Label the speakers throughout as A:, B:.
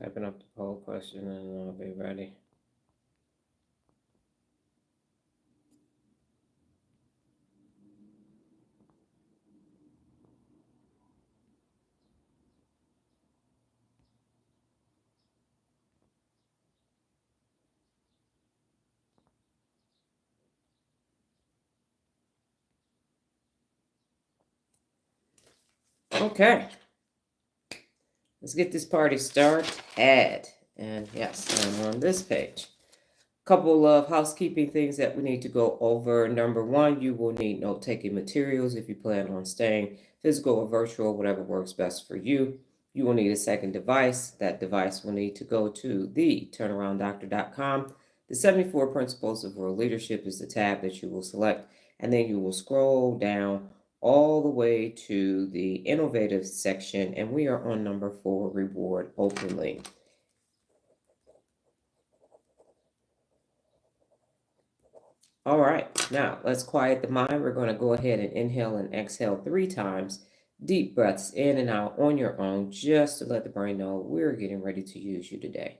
A: Typing up the poll question and I'll be ready. Okay, let's get this party started. And yes, I'm on this page. Couple of housekeeping things that we need to go over. Number one, you will need note-taking materials if you plan on staying physical or virtual, whatever works best for you. You will need a second device. That device will need to go to the turnarounddoctor.com. The 74 Principles of World Leadership is the tab that you will select, and then you will scroll down all the way to the innovative section, and we are on number 4, reward openly. All right, now let's quiet the mind. We're going to go ahead and inhale and exhale 3 times. Deep breaths in and out on your own, just to let the brain know we're getting ready to use you today.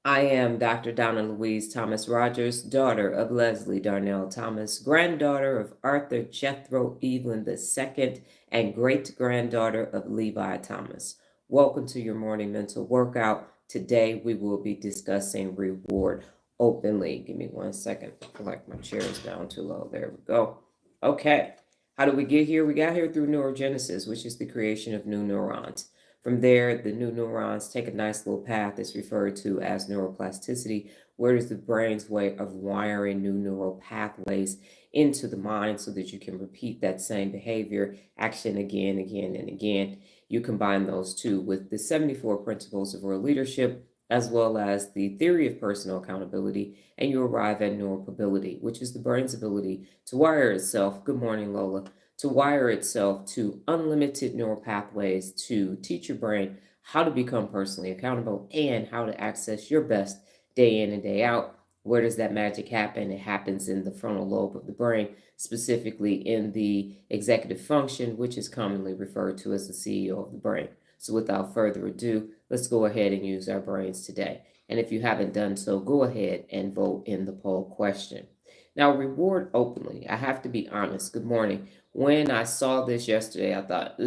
A: I am Dr. Donna Louise Thomas-Rodgers, daughter of Leslie Darnell Thomas, granddaughter of Arthur Jethro Evelyn II, and great-granddaughter of Levi Thomas. Welcome to your morning mental workout. Today we will be discussing reward openly. Give me 1 second. I feel like my chair is down too low. There we go. Okay. How did we get here? We got here through neurogenesis, which is the creation of new neurons. From there, the new neurons take a nice little path that's referred to as neuroplasticity, where is the brain's way of wiring new neural pathways into the mind so that you can repeat that same behavior, action again, and again. You combine those two with the 74 principles of real leadership, as well as the theory of personal accountability, and you arrive at neuropability, which is the brain's ability to wire itself. Good morning, Lola. To wire itself to unlimited neural pathways to teach your brain how to become personally accountable and how to access your best day in and day out. Where does that magic happen? It happens in the frontal lobe of the brain, specifically in the executive function, which is commonly referred to as the CEO of the brain. So without further ado, let's go ahead and use our brains today. And if you haven't done so, go ahead and vote in the poll question. Now, reward openly. I have to be honest. Good morning. When I saw this yesterday, I thought,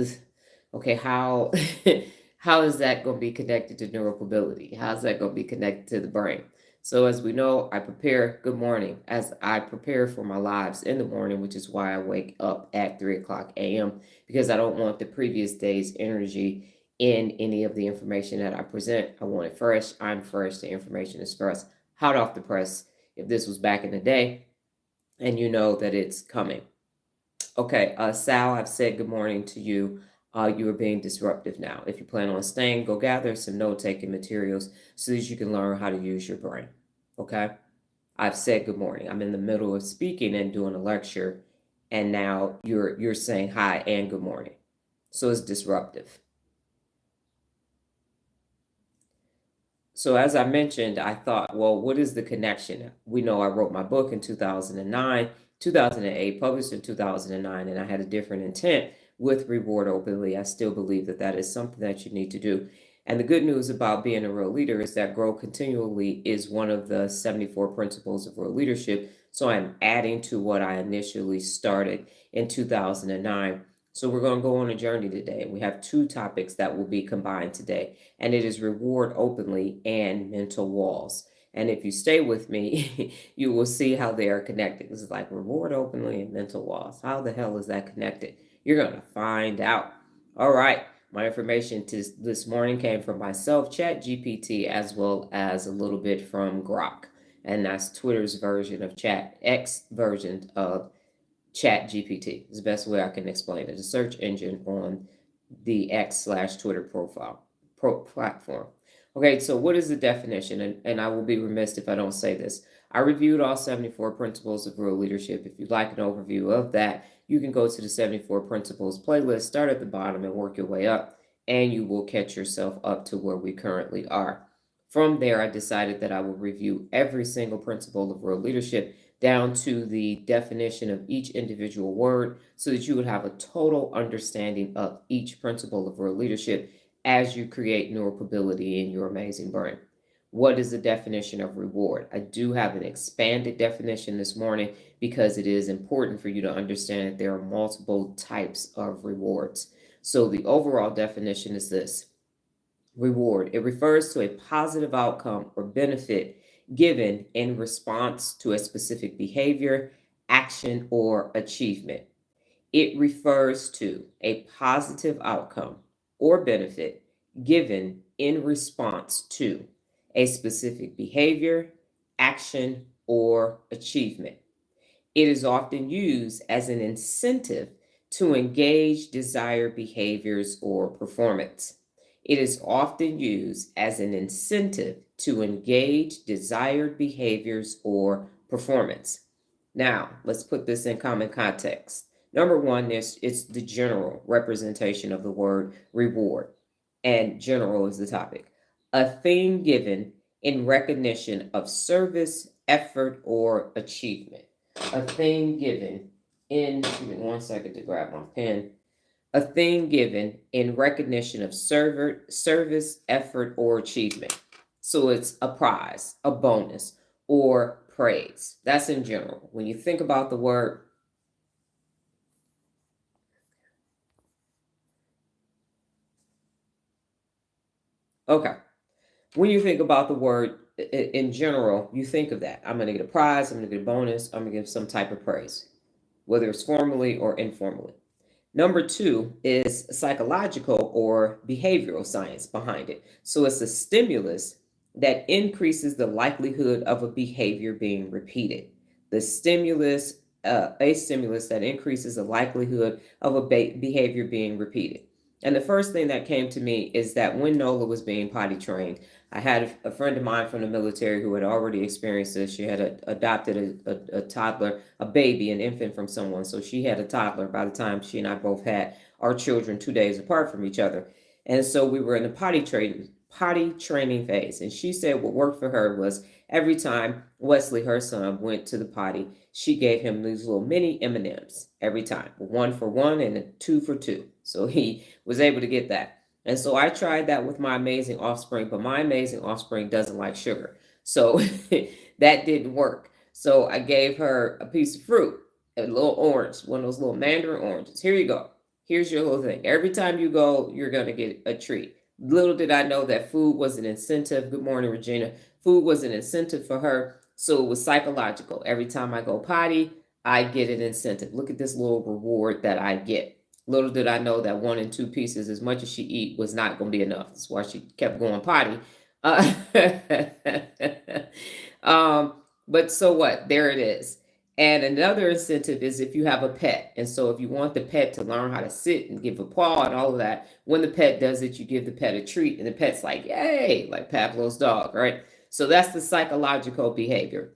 A: okay, how how is that going to be connected to neuropability? How's that going to be connected to the brain? So as we know, I prepare, good morning, as I prepare for my lives in the morning, which is why I wake up at 3 o'clock a.m. because I don't want the previous day's energy in any of the information that I present. I want it fresh. I'm fresh. The information is fresh, hot off the press. If this was back in the day, and you know that it's coming. Okay, Sal, I've said good morning to you. You are being disruptive now. If you plan on staying, go gather some note-taking materials so that you can learn how to use your brain. Okay? I've said good morning. I'm in the middle of speaking and doing a lecture, and now you're saying hi and good morning. So it's disruptive. So as I mentioned, I thought, well, what is the connection? We know I wrote my book in 2009, 2008, published in 2009, and I had a different intent with Reward Openly. I still believe that that is something that you need to do. And the good news about being a real leader is that grow continually is one of the 74 principles of real leadership. So I'm adding to what I initially started in 2009. So we're going to go on a journey today. We have 2 topics that will be combined today, and it is reward openly and mental walls. And if you stay with me, you will see how they are connected. This is like reward openly and mental walls. How the hell is that connected? You're going to find out. All right. My information this morning came from myself, ChatGPT, as well as a little bit from Grok. And that's Twitter's version of X version of ChatGPT. It's the best way I can explain it. A search engine on the X/Twitter platform. Okay, so what is the definition? And I will be remiss if I don't say this. I reviewed all 74 principles of real leadership. If you'd like an overview of that, you can go to the 74 principles playlist, start at the bottom and work your way up. and you will catch yourself up to where we currently are. From there, I decided that I will review every single principle of real leadership down to the definition of each individual word so that you would have a total understanding of each principle of real leadership as you create neuropability in your amazing brain. What is the definition of reward? I do have an expanded definition this morning because it is important for you to understand that there are multiple types of rewards. So the overall definition is this: reward. It refers to a positive outcome or benefit given in response to a specific behavior, action, or achievement. It refers to a positive outcome or benefit given in response to a specific behavior, action, or achievement. It is often used as an incentive to engage desired behaviors or performance. It is often used as an incentive to engage desired behaviors or performance. Now, let's put this in common context. Number one is it's the general representation of the word reward, and general is the topic. A thing given in recognition of service, effort, or achievement. A thing given in, give me 1 second to grab my pen. A thing given in recognition of service, effort, or achievement. So it's a prize, a bonus, or praise. That's in general. When you think about the word, okay. When you think about the word in general, you think of that. I'm going to get a prize, I'm going to get a bonus, I'm going to give some type of praise, whether it's formally or informally. Number two is psychological or behavioral science behind it. So it's a stimulus that increases the likelihood of a behavior being repeated. The stimulus, a stimulus that increases the likelihood of a behavior being repeated. And the first thing that came to me is that when Nola was being potty trained, I had a friend of mine from the military who had already experienced this. She had adopted a toddler, a baby, an infant from someone. So she had a toddler by the time she and I both had our children 2 days apart from each other. And so we were in the potty training phase. And she said what worked for her was every time Wesley, her son, went to the potty, she gave him these little mini M&Ms every time, 1 for 1 and a 2 for 2. So he was able to get that. And so I tried that with my amazing offspring, but my amazing offspring doesn't like sugar. So that didn't work. So I gave her a piece of fruit, a little orange, one of those little mandarin oranges. Here you go. Here's your little thing. Every time you go, you're going to get a treat. Little did I know that food was an incentive. Good morning, Regina. Food was an incentive for her. So it was psychological. Every time I go potty, I get an incentive. Look at this little reward that I get. Little did I know that 1 and 2 pieces, as much as she eat, was not going to be enough. That's why she kept going potty. Uh, but so what? There it is. And another incentive is if you have a pet. And so if you want the pet to learn how to sit and give a paw and all of that, when the pet does it, you give the pet a treat. And the pet's like, yay, like Pavlov's dog, right? So that's the psychological behavior.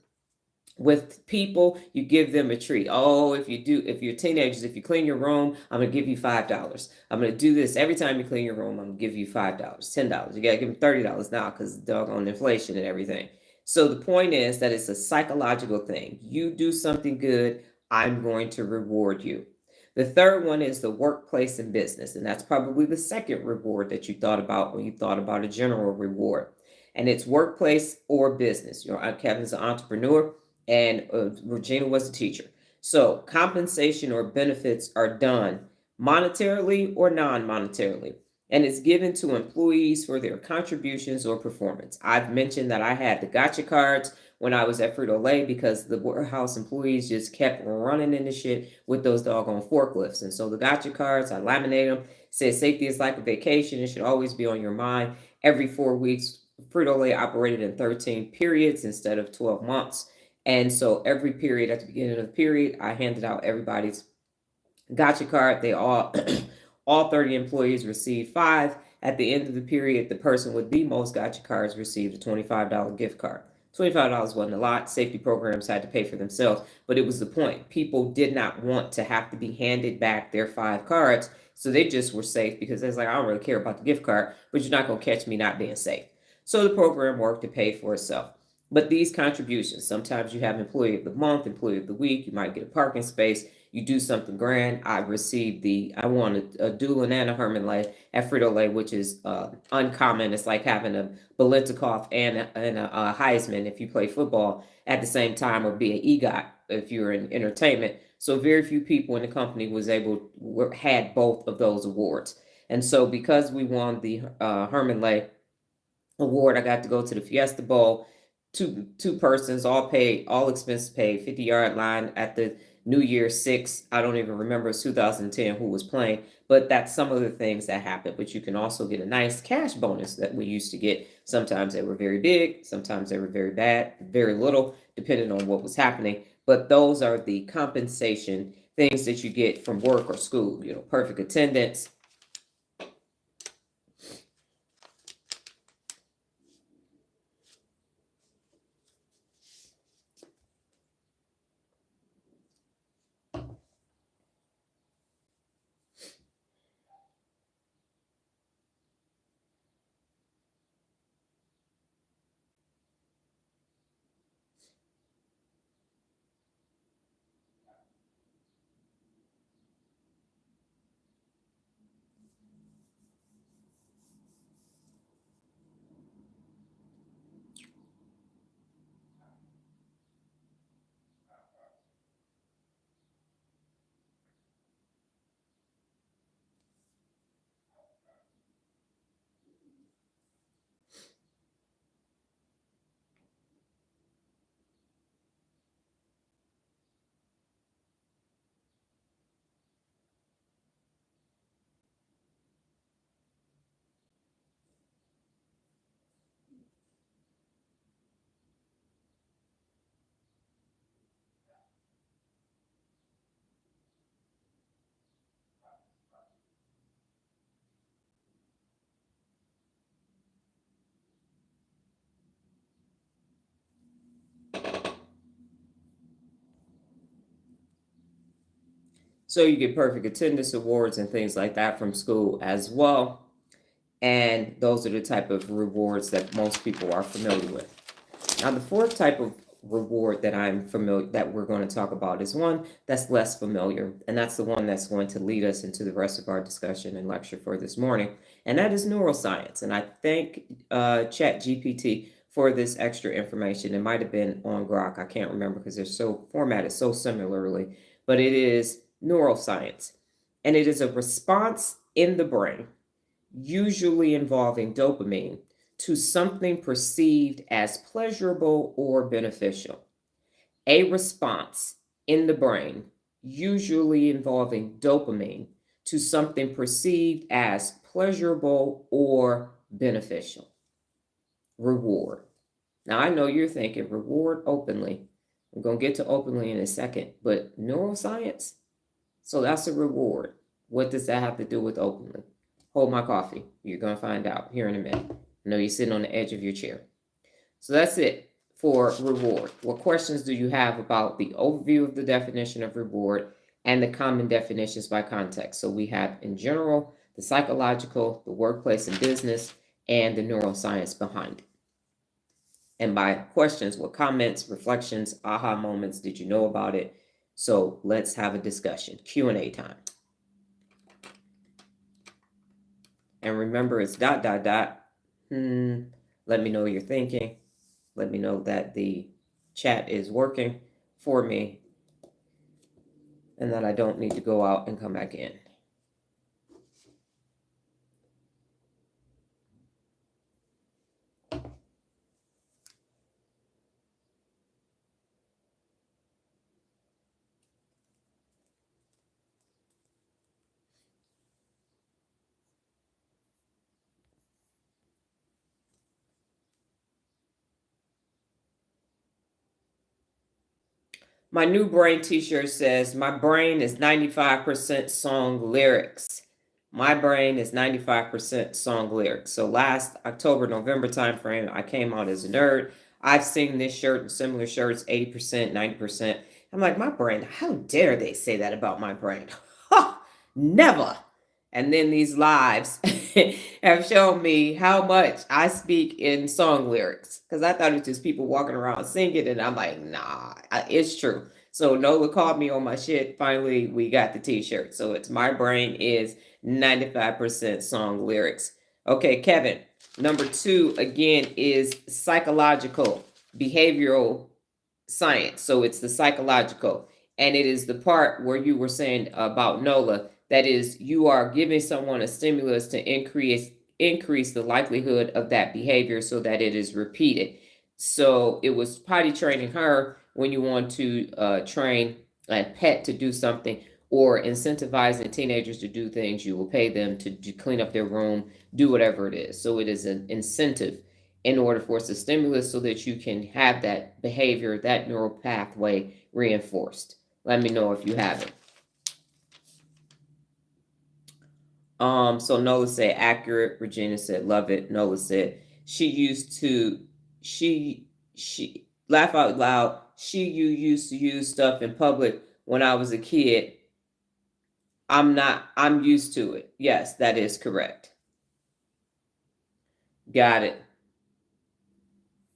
A: With people, you give them a treat. Oh, if you're teenagers, if you clean your room, I'm gonna give you $5. I'm gonna do this every time you clean your room. I'm gonna give you $5, $10. You gotta give them $30 now because doggone inflation and everything. So the point is that it's a psychological thing. You do something good, I'm going to reward you. The third one is the workplace and business, and that's probably the second reward that you thought about when you thought about a general reward. And it's workplace or business. Kevin's an entrepreneur and Regina was a teacher. So compensation or benefits are done monetarily or non-monetarily, and it's given to employees for their contributions or performance. I've mentioned that I had the gotcha cards when I was at Frito-Lay because the warehouse employees just kept running into shit with those doggone forklifts. And so the gotcha cards, I laminate them, says safety is like a vacation. It should always be on your mind. Every 4 weeks, Frito-Lay operated in 13 periods instead of 12 months. And so every period, at the beginning of the period, I handed out everybody's gotcha card. They all, all 30 employees received 5. At the end of the period, the person with the most gotcha cards received a $25 gift card. $25 wasn't a lot. Safety programs had to pay for themselves, but it was the point. People did not want to have to be handed back their 5 cards, so they just were safe because they was like, I don't really care about the gift card, but you're not going to catch me not being safe. So the program worked to pay for itself. But these contributions, sometimes you have employee of the month, employee of the week, you might get a parking space, you do something grand. I won a Doolin and a Herman Lay at Frito-Lay, which is uncommon. It's like having a Balentikov and a Heisman if you play football at the same time, or be an EGOT if you're in entertainment. So very few people in the company had both of those awards. And so because we won the Herman Lay award, I got to go to the Fiesta Bowl. Two persons, all paid, all expenses paid, 50-yard line at the New Year's 6. I don't even remember, it's 2010 who was playing, but that's some of the things that happened. But you can also get a nice cash bonus that we used to get. Sometimes they were very big, sometimes they were very bad, very little, depending on what was happening. But those are the compensation things that you get from work or school, perfect attendance. So you get perfect attendance awards and things like that from school as well. And those are the type of rewards that most people are familiar with. Now, the fourth type of reward that we're going to talk about is one that's less familiar, and that's the one that's going to lead us into the rest of our discussion and lecture for this morning, and that is neuroscience. And I thank ChatGPT for this extra information. It might have been on Grok, I can't remember because they're so formatted so similarly, but it is neuroscience, and it is a response in the brain, usually involving dopamine, to something perceived as pleasurable or beneficial. A response in the brain, usually involving dopamine, to something perceived as pleasurable or beneficial. Reward. Now, I know you're thinking reward openly. I'm going to get to openly in a second, but neuroscience? So that's a reward. What does that have to do with openly? Hold my coffee. You're going to find out here in a minute. I know you're sitting on the edge of your chair. So that's it for reward. What questions do you have about the overview of the definition of reward and the common definitions by context? So we have in general, the psychological, the workplace and business, and the neuroscience behind it. And by questions, what comments, reflections, aha moments did you know about it? So let's have a discussion, Q&A time. And remember, it's ... Let me know you're thinking. Let me know that the chat is working for me and that I don't need to go out and come back in. My new brain t-shirt says, my brain is 95% song lyrics. My brain is 95% song lyrics. So last October, November timeframe, I came out as a nerd. I've seen this shirt and similar shirts, 80%, 90%. I'm like, my brand, how dare they say that about my brand? Never. And then these lives have shown me how much I speak in song lyrics, because I thought it was just people walking around singing, and I'm like, nah, it's true. So Nola called me on my shit. Finally, we got the t-shirt. So it's my brain is 95% song lyrics. Okay, Kevin, number 2 again is psychological behavioral science. So it's the psychological, and it is the part where you were saying about Nola. That is, you are giving someone a stimulus to increase the likelihood of that behavior so that it is repeated. So it was potty training her when you want to train a pet to do something, or incentivizing teenagers to do things. You will pay them to clean up their room, do whatever it is. So it is an incentive in order for it's a stimulus so that you can have that behavior, that neural pathway reinforced. Let me know if you have it. So Nola said accurate. Regina said love it. Nola said she laugh out loud. You used to use stuff in public when I was a kid. I'm used to it. Yes, that is correct. Got it.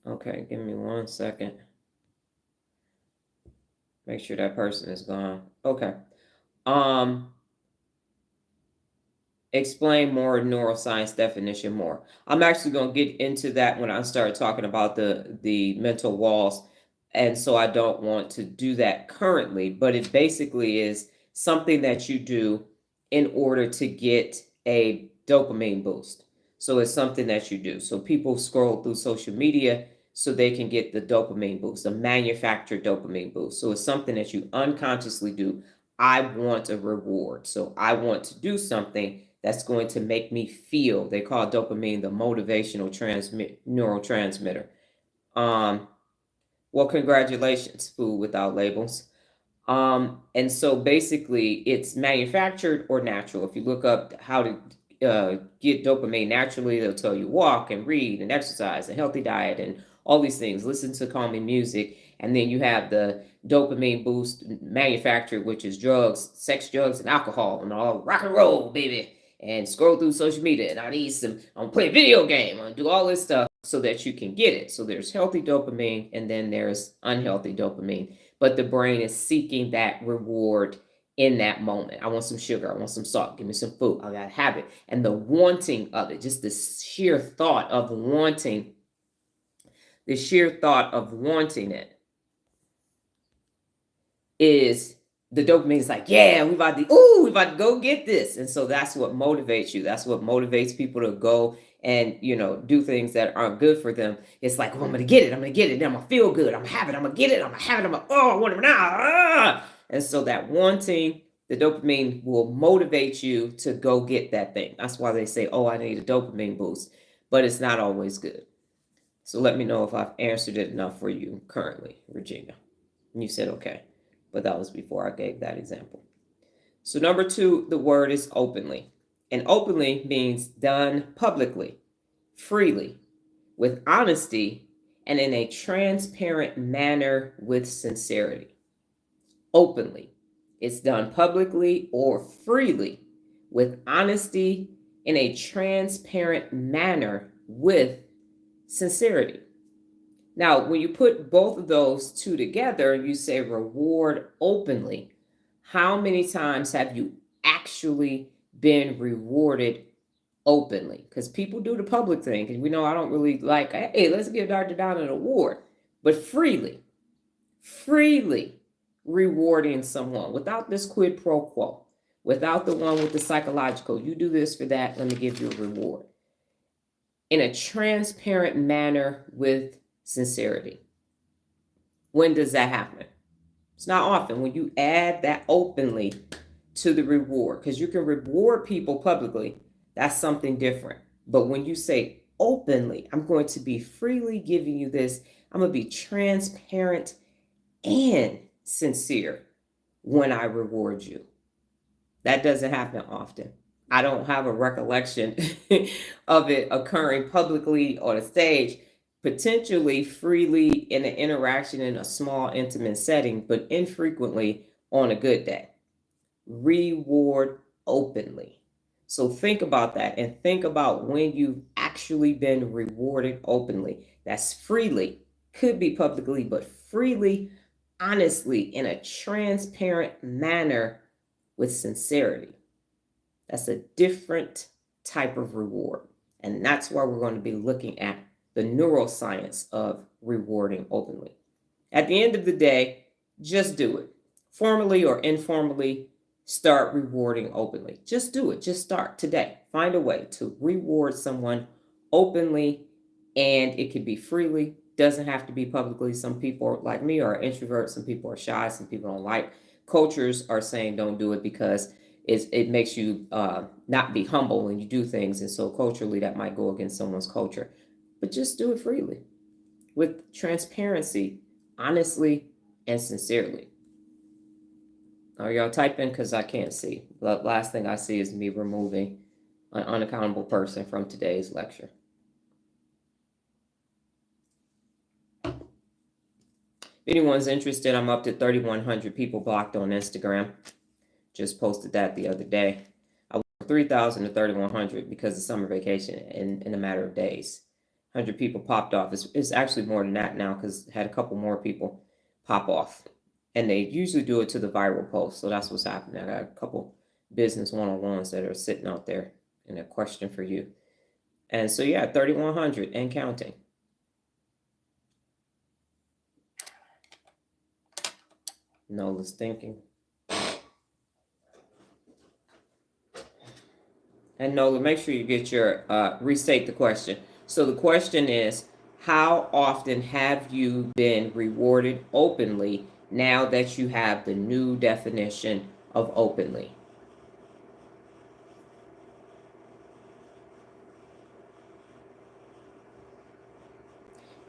A: Okay, give me 1 second. Make sure that person is gone. Okay. Explain more neuroscience definition more. I'm actually going to get into that when I start talking about the mental walls. And so I don't want to do that currently, but it basically is something that you do in order to get a dopamine boost. So it's something that you do. So people scroll through social media so they can get the dopamine boost, a manufactured dopamine boost. So it's something that you unconsciously do. I want a reward. So I want to do something that's going to make me feel. They call dopamine the motivational neurotransmitter. Well, congratulations, Food Without Labels. And so basically, it's manufactured or natural. If you look up how to get dopamine naturally, they'll tell you walk and read and exercise, a healthy diet, and all these things. Listen to calming music, and then you have the dopamine boost manufactured, which is drugs, sex, drugs, and alcohol, and all rock and roll, baby. And scroll through social media, and I'm gonna play a video game, I'm gonna do all this stuff so that you can get it. So there's healthy dopamine, and then there's unhealthy dopamine. But the brain is seeking that reward in that moment. I want some sugar. I want some salt. Give me some food. I gotta have it. And the wanting of it, just the sheer thought of wanting, it is the dopamine is like, yeah, we about to go get this. And so that's what motivates you. That's what motivates people to go and, do things that aren't good for them. It's like, oh, I'm going to get it. I'm going to get it. Then I'm going to feel good. I'm going to have it. I'm going to get it. I'm going to have it. I want it now. And so that wanting, the dopamine will motivate you to go get that thing. That's why they say, oh, I need a dopamine boost. But it's not always good. So let me know if I've answered it enough for you currently, Regina. And you said, okay. But that was before I gave that example. So number 2, the word is openly. And openly means done publicly, freely, with honesty, and in a transparent manner with sincerity. Openly. It's done publicly or freely, with honesty, in a transparent manner with sincerity. Now, when you put both of those two together, you say reward openly. How many times have you actually been rewarded openly? Because people do the public thing, and we know I don't really like, hey, let's give Dr. Don an award, but freely rewarding someone without this quid pro quo, without the one with the psychological, you do this for that, let me give you a reward. In a transparent manner with sincerity. When does that happen? It's not often. When you add that openly to the reward, because you can reward people publicly, that's something different. But when you say openly, I'm going to be freely giving you this, I'm going to be transparent and sincere when I reward you. That doesn't happen often. I don't have a recollection of it occurring publicly on a stage. potentially freely in an interaction in a small, intimate setting, but infrequently on a good day. Reward openly. So think about that and think about when you've actually been rewarded openly. That's freely, could be publicly, but freely, honestly, in a transparent manner with sincerity. That's a different type of reward. And that's why we're going to be looking at the neuroscience of rewarding openly. At the end of the day, just do it. Formally or informally, start rewarding openly. Just do it. Just start today. Find a way to reward someone openly, and it can be freely. Doesn't have to be publicly. Some people like me are introverts. Some people are shy. Some people don't like. Cultures are saying don't do it because it makes you not be humble when you do things, and so culturally that might go against someone's culture. But just do it freely, with transparency, honestly, and sincerely. Are y'all typing? Because I can't see. The last thing I see is me removing an unaccountable person from today's lecture. If anyone's interested, I'm up to 3,100 people blocked on Instagram. Just posted that the other day. I went from 3,000 to 3,100 because of summer vacation in a matter of days. 100 people popped off. It's actually more than that now because I had a couple more people pop off. And they usually do it to the viral post. So that's what's happening. I got a couple business one-on-ones that are sitting out there and a question for you. And so, yeah, 3,100 and counting. Nola's thinking. And Nola, make sure you get your, restate the question. So the question is, how often have you been rewarded openly now that you have the new definition of openly?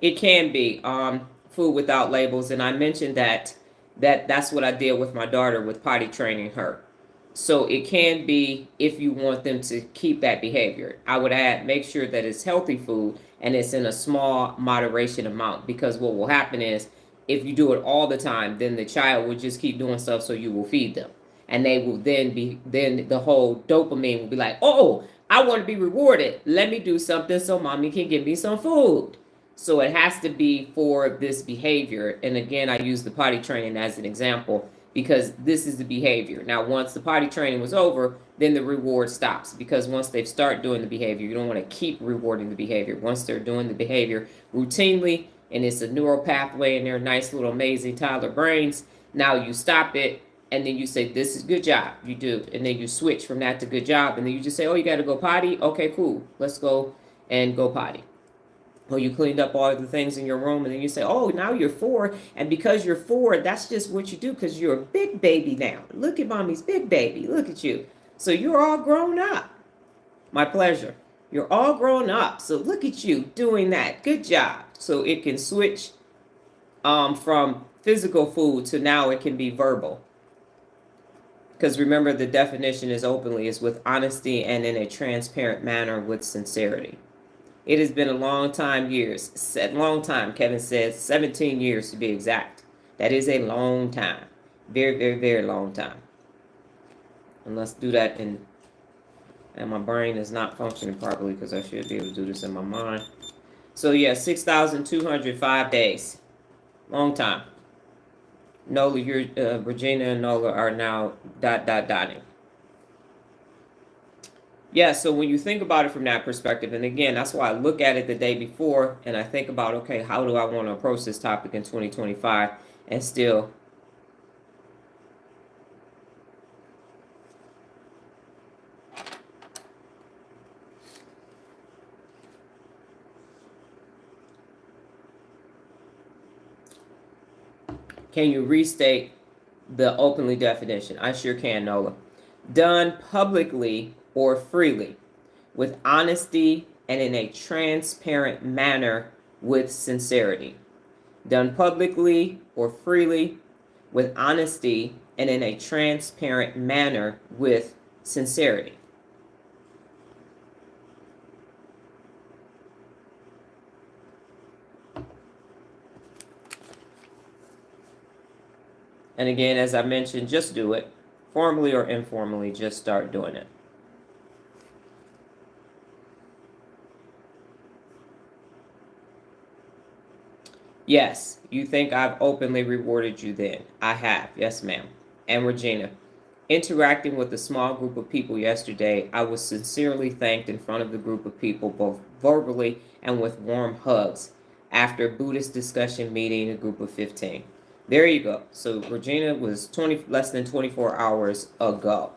A: It can be food without labels, and I mentioned that's what I did with my daughter with potty training her. So it can be if you want them to keep that behavior. I would add, make sure that it's healthy food and it's in a small moderation amount, because what will happen is if you do it all the time, then the child will just keep doing stuff, so you will feed them. And they will then the whole dopamine will be like, oh, I want to be rewarded. Let me do something so mommy can give me some food. So it has to be for this behavior. And again, I use the potty training as an example because this is the behavior. Now, once the potty training was over, then the reward stops, because once they start doing the behavior, you don't want to keep rewarding the behavior. Once they're doing the behavior routinely and it's a neural pathway in their nice little amazing toddler brains, now you stop it and then you say, this is good job. You do. And then you switch from that to good job. And then you just say, oh, you got to go potty? Okay, cool. Let's go and go potty. Or you cleaned up all the things in your room, and then you say, oh, now you're 4. And because you're 4, that's just what you do, because you're a big baby now. Look at mommy's big baby. Look at you. So you're all grown up. My pleasure. You're all grown up. So look at you doing that. Good job. So it can switch from physical food to now it can be verbal. Because remember, the definition is openly, is with honesty and in a transparent manner with sincerity. It has been a long time, long time, Kevin says, 17 years to be exact. That is a long time. Very, very, very long time. And let's do that and my brain is not functioning properly, because I should be able to do this in my mind. So yeah, 6,205 days. Long time. Nola, Regina and Nola are now dotting. Yeah, so when you think about it from that perspective, and again, that's why I look at it the day before and I think about, okay, how do I want to approach this topic in 2025 and still can you restate the openly definition? I sure can, Nola. Done publicly or freely, with honesty and in a transparent manner with sincerity. Done publicly or freely, with honesty and in a transparent manner with sincerity. And again, as I mentioned, just do it. Formally or informally, just start doing it. Yes, you think I've openly rewarded you then. I have. Yes, ma'am. And Regina, interacting with a small group of people yesterday, I was sincerely thanked in front of the group of people, both verbally and with warm hugs, after a Buddhist discussion meeting, a group of 15. There you go. So Regina was less than 24 hours ago.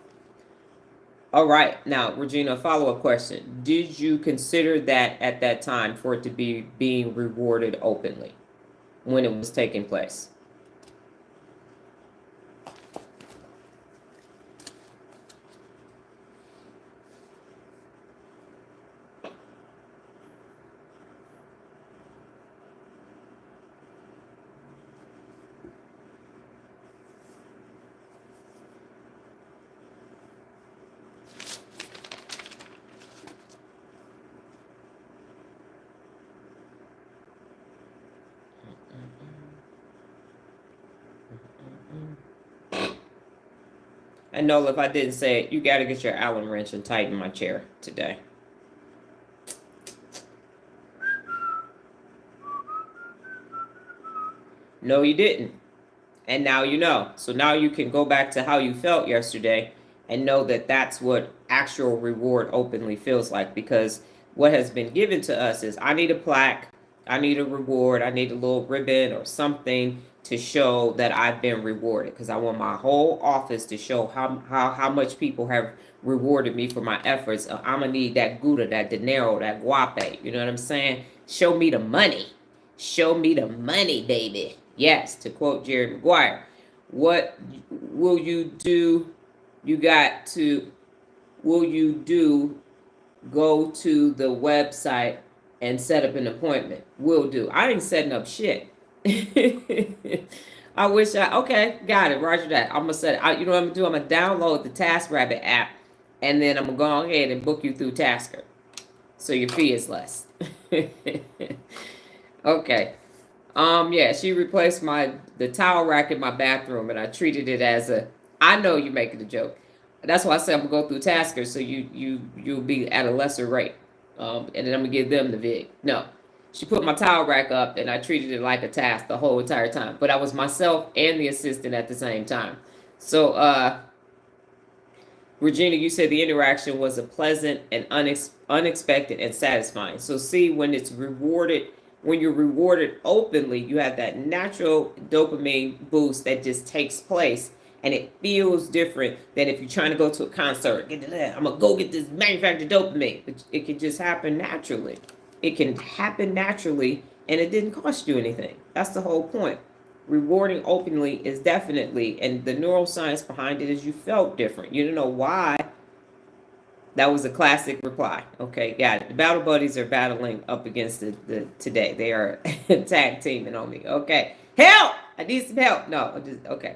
A: All right. Now, Regina, follow-up question. Did you consider that at that time for it to be being rewarded openly when it was taking place? And Nola, if I didn't say it, you got to get your Allen wrench and tighten my chair today. No, you didn't. And now you know. So now you can go back to how you felt yesterday and know that that's what actual reward openly feels like. Because what has been given to us is I need a plaque, I need a reward, I need a little ribbon or something to show that I've been rewarded. Because I want my whole office to show how much people have rewarded me for my efforts. I'm going to need that Gouda, that dinero, that guape. You know what I'm saying? Show me the money. Show me the money, baby. Yes, to quote Jerry Maguire. What will you do? You got to, will you do, go to the website and set up an appointment? Will do. I ain't setting up shit. I wish okay, got it, roger that. I'm gonna set it. You know what I'm gonna do? I'm gonna download the TaskRabbit app, and then I'm gonna go ahead and book you through Tasker. So your fee is less. Okay. Yeah, she replaced the towel rack in my bathroom, and I treated it as a. I know you're making a joke. That's why I said I'm gonna go through Tasker, so you'll be at a lesser rate, and then I'm gonna give them the vig. No, she put my towel rack up, and I treated it like a task the whole entire time. But I was myself and the assistant at the same time. So, Regina, you said the interaction was a pleasant and unexpected and satisfying. So see, when it's rewarded, when you're rewarded openly, you have that natural dopamine boost that just takes place, and it feels different than if you're trying to go to a concert. I'm gonna go get this manufactured dopamine. It can just happen naturally. It can happen naturally, and it didn't cost you anything. That's the whole point. Rewarding openly is definitely, and the neuroscience behind it is you felt different. You don't know why. That was a classic reply. Okay, got it. The battle buddies are battling up against the today. They are tag teaming on me. Okay, help! I need some help. No, okay.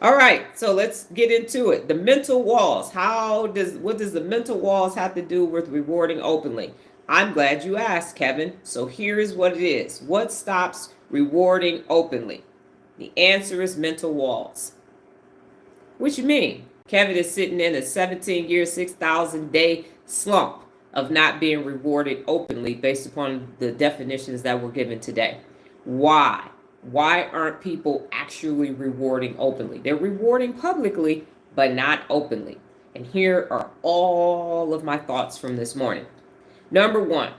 A: All right, so let's get into it. The mental walls. What does the mental walls have to do with rewarding openly? I'm glad you asked, Kevin. So here is what it is. What stops rewarding openly? The answer is mental walls. What you mean? Kevin is sitting in a 17-year, 6,000-day slump of not being rewarded openly based upon the definitions that were given today. Why? Why aren't people actually rewarding openly? They're rewarding publicly, but not openly. And here are all of my thoughts from this morning. Number one,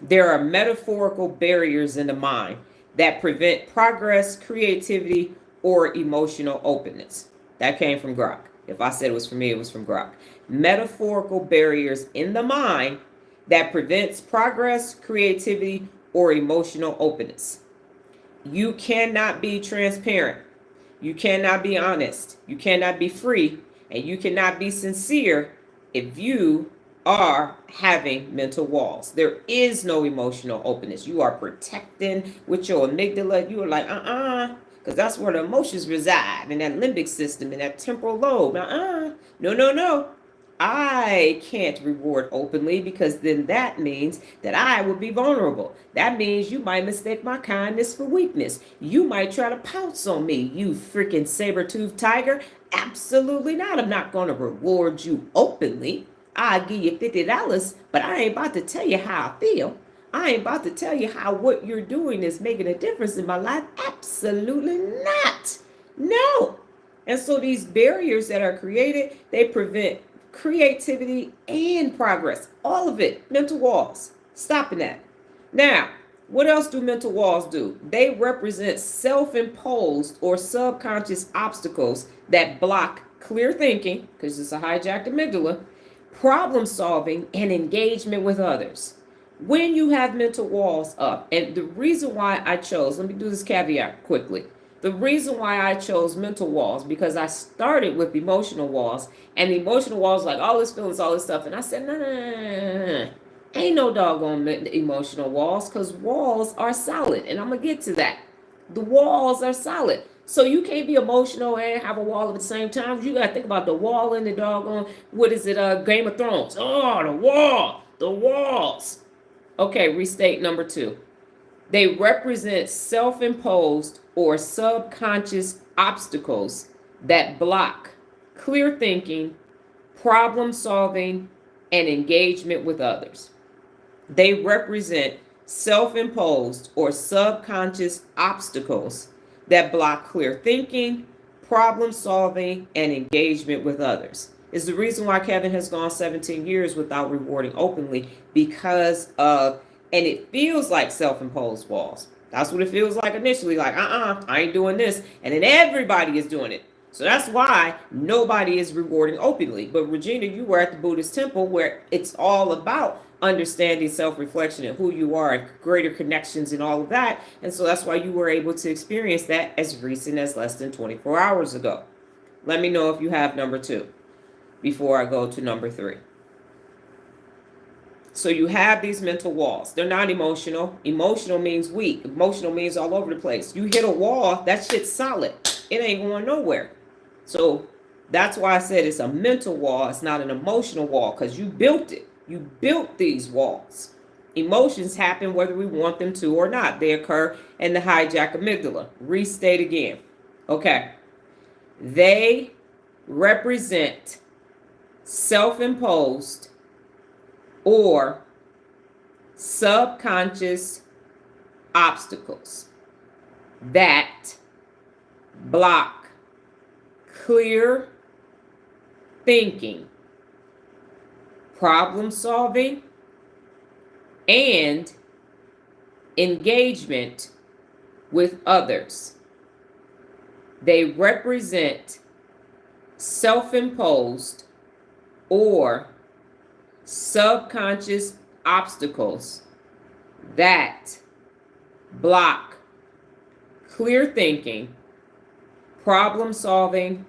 A: there are metaphorical barriers in the mind that prevent progress, creativity, or emotional openness. That came from Grok. If I said it was from me, it was from Grok. Metaphorical barriers in the mind that prevents progress, creativity, or emotional openness. You cannot be transparent. You cannot be honest. You cannot be free. And you cannot be sincere if you are having mental walls. There is no emotional openness. You are protecting with your amygdala. You are like, because that's where the emotions reside, in that limbic system, in that temporal lobe. No. I can't reward openly because then that means that I would be vulnerable. That means you might mistake my kindness for weakness. You might try to pounce on me, you freaking saber-toothed tiger. Absolutely not. I'm not going to reward you openly. I'll give you $50, but I ain't about to tell you how I feel. I ain't about to tell you how what you're doing is making a difference in my life. Absolutely not. No. And so these barriers that are created, they prevent creativity and progress. All of it. Mental walls. Stopping that. Now, what else do mental walls do? They represent self-imposed or subconscious obstacles that block clear thinking, because it's a hijacked amygdala, problem solving, and engagement with others. When you have mental walls up, and the reason why I chose, let me do this caveat quickly. The reason why I chose mental walls, because I started with emotional walls, and the emotional walls like all this feelings, all this stuff, and I said, no. Ain't no doggone emotional walls, because walls are solid, and I'm going to get to that. The walls are solid. So you can't be emotional and have a wall at the same time. You got to think about the wall and the doggone, what is it, Game of Thrones. Oh, the wall, the walls. Okay, restate number 2. They represent self-imposed or subconscious obstacles that block clear thinking, problem solving, and engagement with others. They represent self-imposed or subconscious obstacles that block clear thinking, problem solving, and engagement with others. Is the reason why Kevin has gone 17 years without rewarding openly, because of, and it feels like self-imposed walls. That's what it feels like initially, like, I ain't doing this. And then everybody is doing it. So that's why nobody is rewarding openly. But Regina, you were at the Buddhist temple where it's all about understanding self-reflection and who you are and greater connections and all of that. And so that's why you were able to experience that as recent as less than 24 hours ago. Let me know if you have number 2 before I go to number 3. So you have these mental walls. They're not emotional. Emotional means weak. Emotional means all over the place. You hit a wall, that shit's solid. It ain't going nowhere. So that's why I said it's a mental wall. It's not an emotional wall, because you built it. You built these walls. Emotions happen whether we want them to or not. They occur in the hijack amygdala. Restate again. Okay. They represent self-imposed or subconscious obstacles that block clear thinking, problem solving, and engagement with others. They represent self-imposed or subconscious obstacles that block clear thinking, problem solving,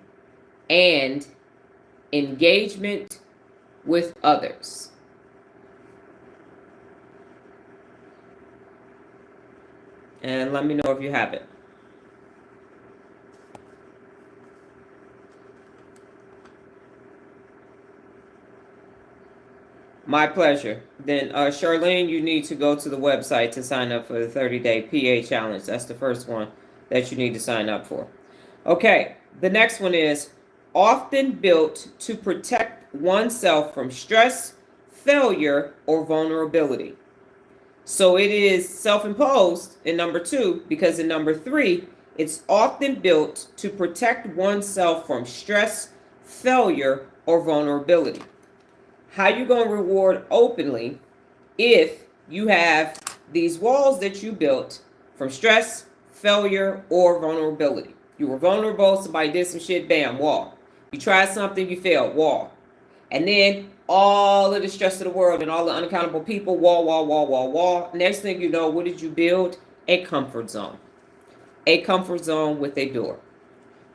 A: and engagement with others. And let me know if you have it. My pleasure. Then, Charlene, you need to go to the website to sign up for the 30-day PA challenge. That's the first one that you need to sign up for. Okay, the next one is often built to protect oneself from stress, failure, or vulnerability. So it is self-imposed in number 2, because in number 3, it's often built to protect oneself from stress, failure, or vulnerability. How you going to reward openly if you have these walls that you built from stress, failure, or vulnerability? You were vulnerable, somebody did some shit, bam, wall. You tried something, you failed, wall. And then all of the stress of the world and all the unaccountable people, wall. Next thing you know, what did you build? A comfort zone. A comfort zone with a door.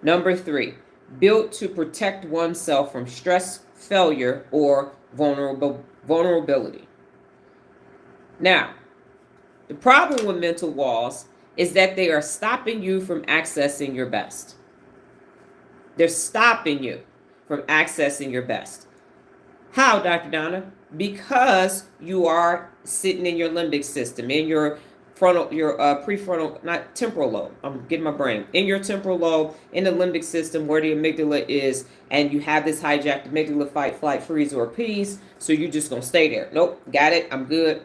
A: Number 3, built to protect oneself from stress, failure, or vulnerability. Now, the problem with mental walls is that they are stopping you from accessing your best. They're stopping you from accessing your best. How, Dr. Donna? Because you are sitting in your limbic system, in your frontal, your prefrontal, not temporal lobe. I'm getting my brain. In your temporal lobe, in the limbic system where the amygdala is, and you have this hijacked amygdala, fight, flight, freeze, or appease. So you're just going to stay there. Nope, got it. I'm good.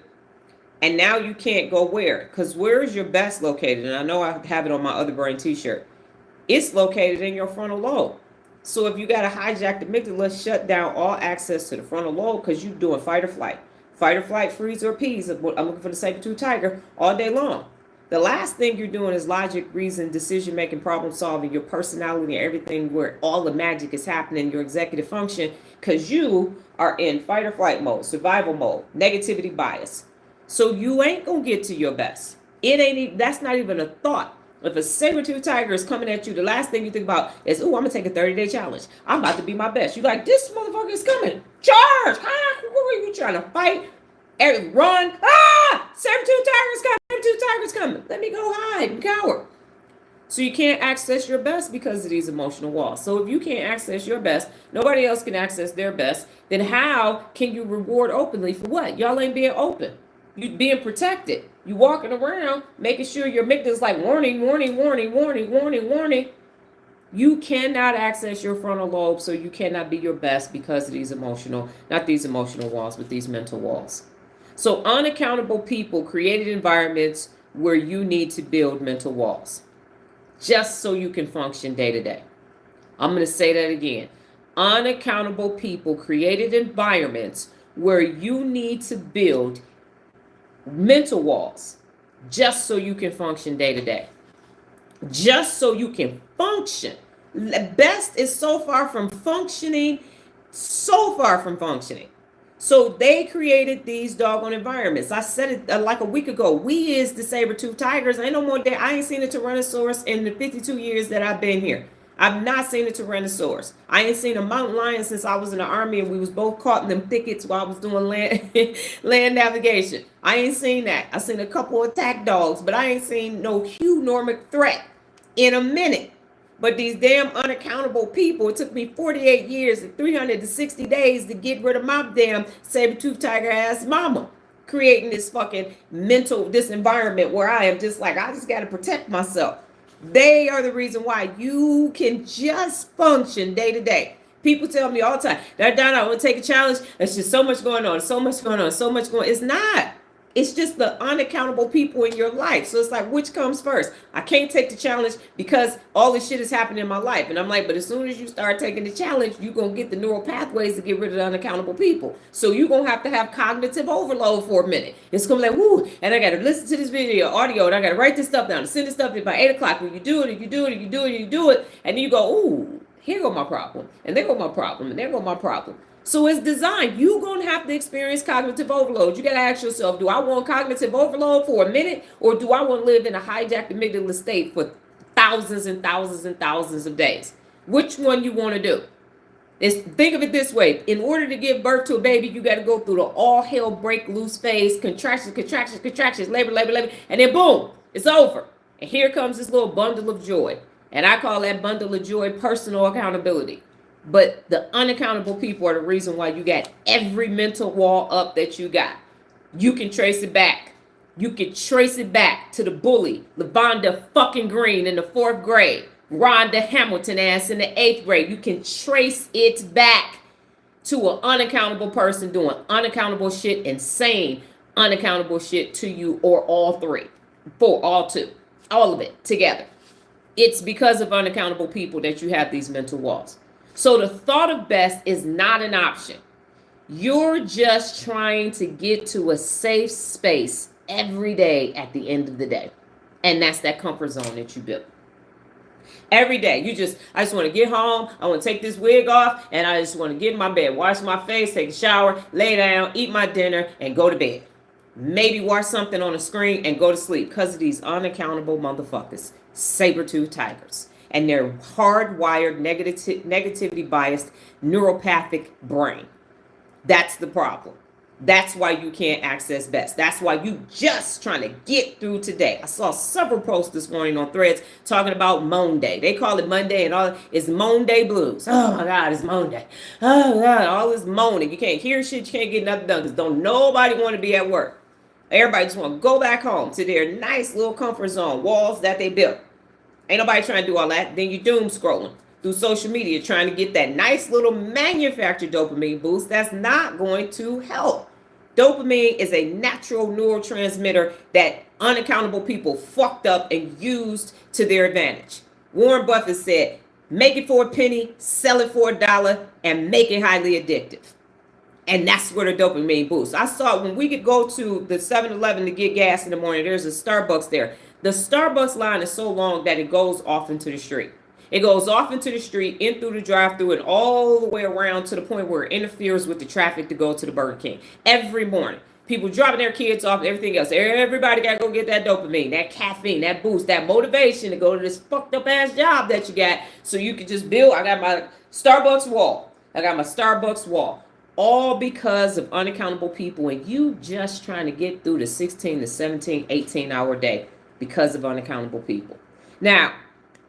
A: And now you can't go where? Because where is your best located? And I know I have it on my other brain t-shirt. It's located in your frontal lobe. So if you got a hijacked amygdala, shut down all access to the frontal lobe because you're doing fight or flight, freeze, or appease. I'm looking for the saber-tooth tiger all day long. The last thing you're doing is logic, reason, decision making, problem solving, your personality, everything where all the magic is happening, your executive function, because you are in fight or flight mode, survival mode, negativity bias. So you ain't gonna get to your best. It ain't. That's not even a thought. If a saber-tooth tiger is coming at you, the last thing you think about is, "Oh, I'm gonna take a 30-day challenge. I'm about to be my best." You're like, "This motherfucker is coming. Charge! Ah, what are you trying to fight? Run! Ah! Saber-tooth tiger's coming. Saber-tooth tiger's coming. Let me go hide and cower." So you can't access your best because of these emotional walls. So if you can't access your best, nobody else can access their best. Then how can you reward openly for what? Y'all ain't being open. You being protected. You walking around making sure your amygdala's like warning, warning, warning, warning, warning, warning. You cannot access your frontal lobe, so you cannot be your best because of these emotional, not these emotional walls, but these mental walls. So unaccountable people created environments where you need to build mental walls just so you can function day to day. I'm going to say that again. Unaccountable people created environments where you need to build mental walls just so you can function day to day. Just so you can function. Best is so far from functioning, so far from functioning. So they created these doggone environments. I said it like a week ago. We is the saber-tooth tigers. Ain't no more day. I ain't seen a Tyrannosaurus in the 52 years that I've been here. I've not seen a Tyrannosaurus. I ain't seen a mountain lion since I was in the army and we was both caught in them thickets while I was doing land navigation. I ain't seen that. I seen a couple of attack dogs, but I ain't seen no huge threat in a minute. But these damn unaccountable people, it took me 48 years and 360 days to get rid of my damn saber-tooth tiger ass mama, creating this fucking this environment where I am just like, I just got to protect myself. They are the reason why you can just function day to day. People tell me all the time, Donna, I want to take a challenge. There's just so much going on, so much going on, so much going on. It's not. It's just the unaccountable people in your life. So it's like, which comes first? I can't take the challenge because all this shit is happening in my life. And I'm like, but as soon as you start taking the challenge, you're going to get the neural pathways to get rid of the unaccountable people. So you're going to have cognitive overload for a minute. It's going to be like, whoo, and I got to listen to this video, audio, and I got to write this stuff down and send this stuff in by 8 o'clock. When you do it, and you do it, and you do it, and you do it, and then you go, ooh, here go my problem. And there go my problem. And there go my problem. So it's designed. You're going to have to experience cognitive overload. You got to ask yourself, do I want cognitive overload for a minute, or do I want to live in a hijacked amygdala state for thousands and thousands and thousands of days? Which one you want to do? Think of it this way. In order to give birth to a baby, you got to go through the all hell break loose phase, contractions, labor, and then boom, it's over. And here comes this little bundle of joy. And I call that bundle of joy personal accountability. But the unaccountable people are the reason why you got every mental wall up that you got. You can trace it back. You can trace it back to the bully, Lavonda fucking Green in the 4th grade, Rhonda Hamilton ass in the 8th grade. You can trace it back to an unaccountable person doing unaccountable shit, insane unaccountable shit to you, or all three, all two, all of it together. It's because of unaccountable people that you have these mental walls. So the thought of best is not an option. You're just trying to get to a safe space every day at the end of the day. And that's that comfort zone that you build. Every day, I just want to get home. I want to take this wig off, and I just want to get in my bed, wash my face, take a shower, lay down, eat my dinner, and go to bed. Maybe watch something on a screen and go to sleep because of these unaccountable motherfuckers, saber-tooth tigers. And their hardwired, negativity biased, neuropathic brain. That's the problem. That's why you can't access best. That's why you just trying to get through today. I saw several posts this morning on Threads talking about Monday. They call it Monday and all it's Monday blues. Oh my God, it's Monday. Oh God, all this moaning. You can't hear shit, you can't get nothing done because don't nobody want to be at work. Everybody just want to go back home to their nice little comfort zone, walls that they built. Ain't nobody trying to do all that. Then you doom scrolling through social media trying to get that nice little manufactured dopamine boost that's not going to help. Dopamine is a natural neurotransmitter that unaccountable people fucked up and used to their advantage. Warren Buffett said, make it for a penny, sell it for $1, and make it highly addictive. And that's where the dopamine boosts. I saw when we could go to the 7-Eleven to get gas in the morning, there's a Starbucks there. The Starbucks line is so long that it goes off into the street. It goes off into the street, in through the drive-through, and all the way around to the point where it interferes with the traffic to go to the Burger King. Every morning, people dropping their kids off, everything else. Everybody got to go get that dopamine, that caffeine, that boost, that motivation to go to this fucked up ass job that you got so you can just build. I got my Starbucks wall. All because of unaccountable people and you just trying to get through the 16 to 17, 18-hour day because of unaccountable people. Now,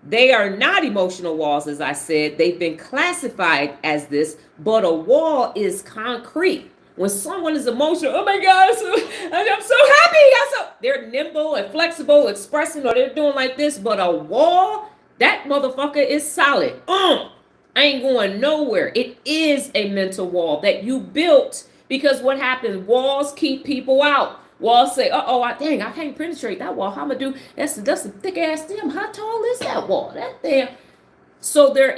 A: they are not emotional walls, as I said. They've been classified as this, but a wall is concrete. When someone is emotional, oh my God, I'm so happy. They're nimble and flexible, expressing, or they're doing like this, but a wall, that motherfucker is solid. I ain't going nowhere. It is a mental wall that you built because what happens? Walls keep people out. Walls say, dang, I can't penetrate that wall. How am I do? That's a thick ass damn. How tall is that wall? That damn. So they're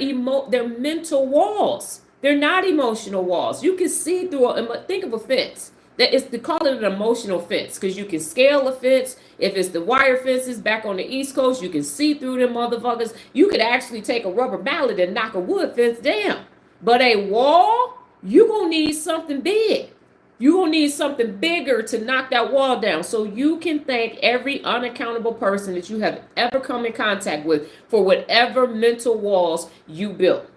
A: mental walls. They're not emotional walls. You can see through think of a fence. That is to call it an emotional fence because you can scale a fence. If it's the wire fences back on the East Coast, you can see through them motherfuckers. You could actually take a rubber mallet and knock a wood fence down. But a wall, you're going to need something big. You're going to need something bigger to knock that wall down. So you can thank every unaccountable person that you have ever come in contact with for whatever mental walls you built.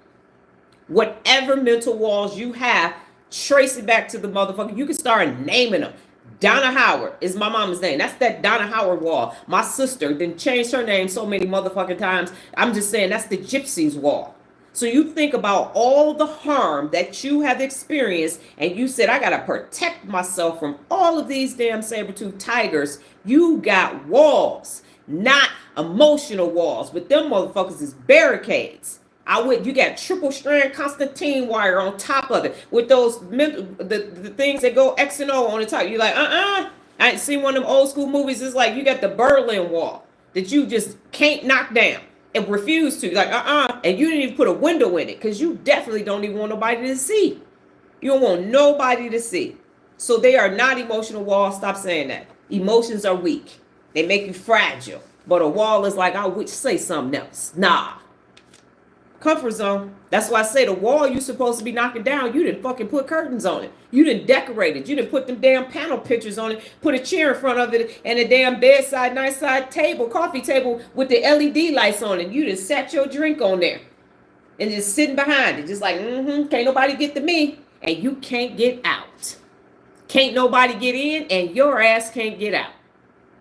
A: Whatever mental walls you have, trace it back to the motherfucker. You can start naming them. Donna Howard is my mama's name. That's that Donna Howard wall. My sister then changed her name so many motherfucking times. I'm just saying that's the Gypsies wall. So you think about all the harm that you have experienced and you said, I got to protect myself from all of these damn saber-toothed tigers. You got walls, not emotional walls, but them motherfuckers is barricades. You got triple strand Constantine wire on top of it with those the things that go X and O on the top. You're like, I ain't seen one of them old school movies. It's like you got the Berlin Wall that you just can't knock down and refuse to. Like, and you didn't even put a window in it because you definitely don't even want nobody to see. You don't want nobody to see. So they are not emotional walls. Stop saying that. Emotions are weak. They make you fragile. But a wall is like, I would say something else. Nah. Comfort zone. That's why I say the wall you supposed to be knocking down, you didn't fucking put curtains on it. You didn't decorate it. You didn't put them damn panel pictures on it, put a chair in front of it and a damn bedside, nice side table, coffee table with the LED lights on it. You just sat your drink on there and just sitting behind it. Just like, can't nobody get to me. And you can't get out. Can't nobody get in and your ass can't get out.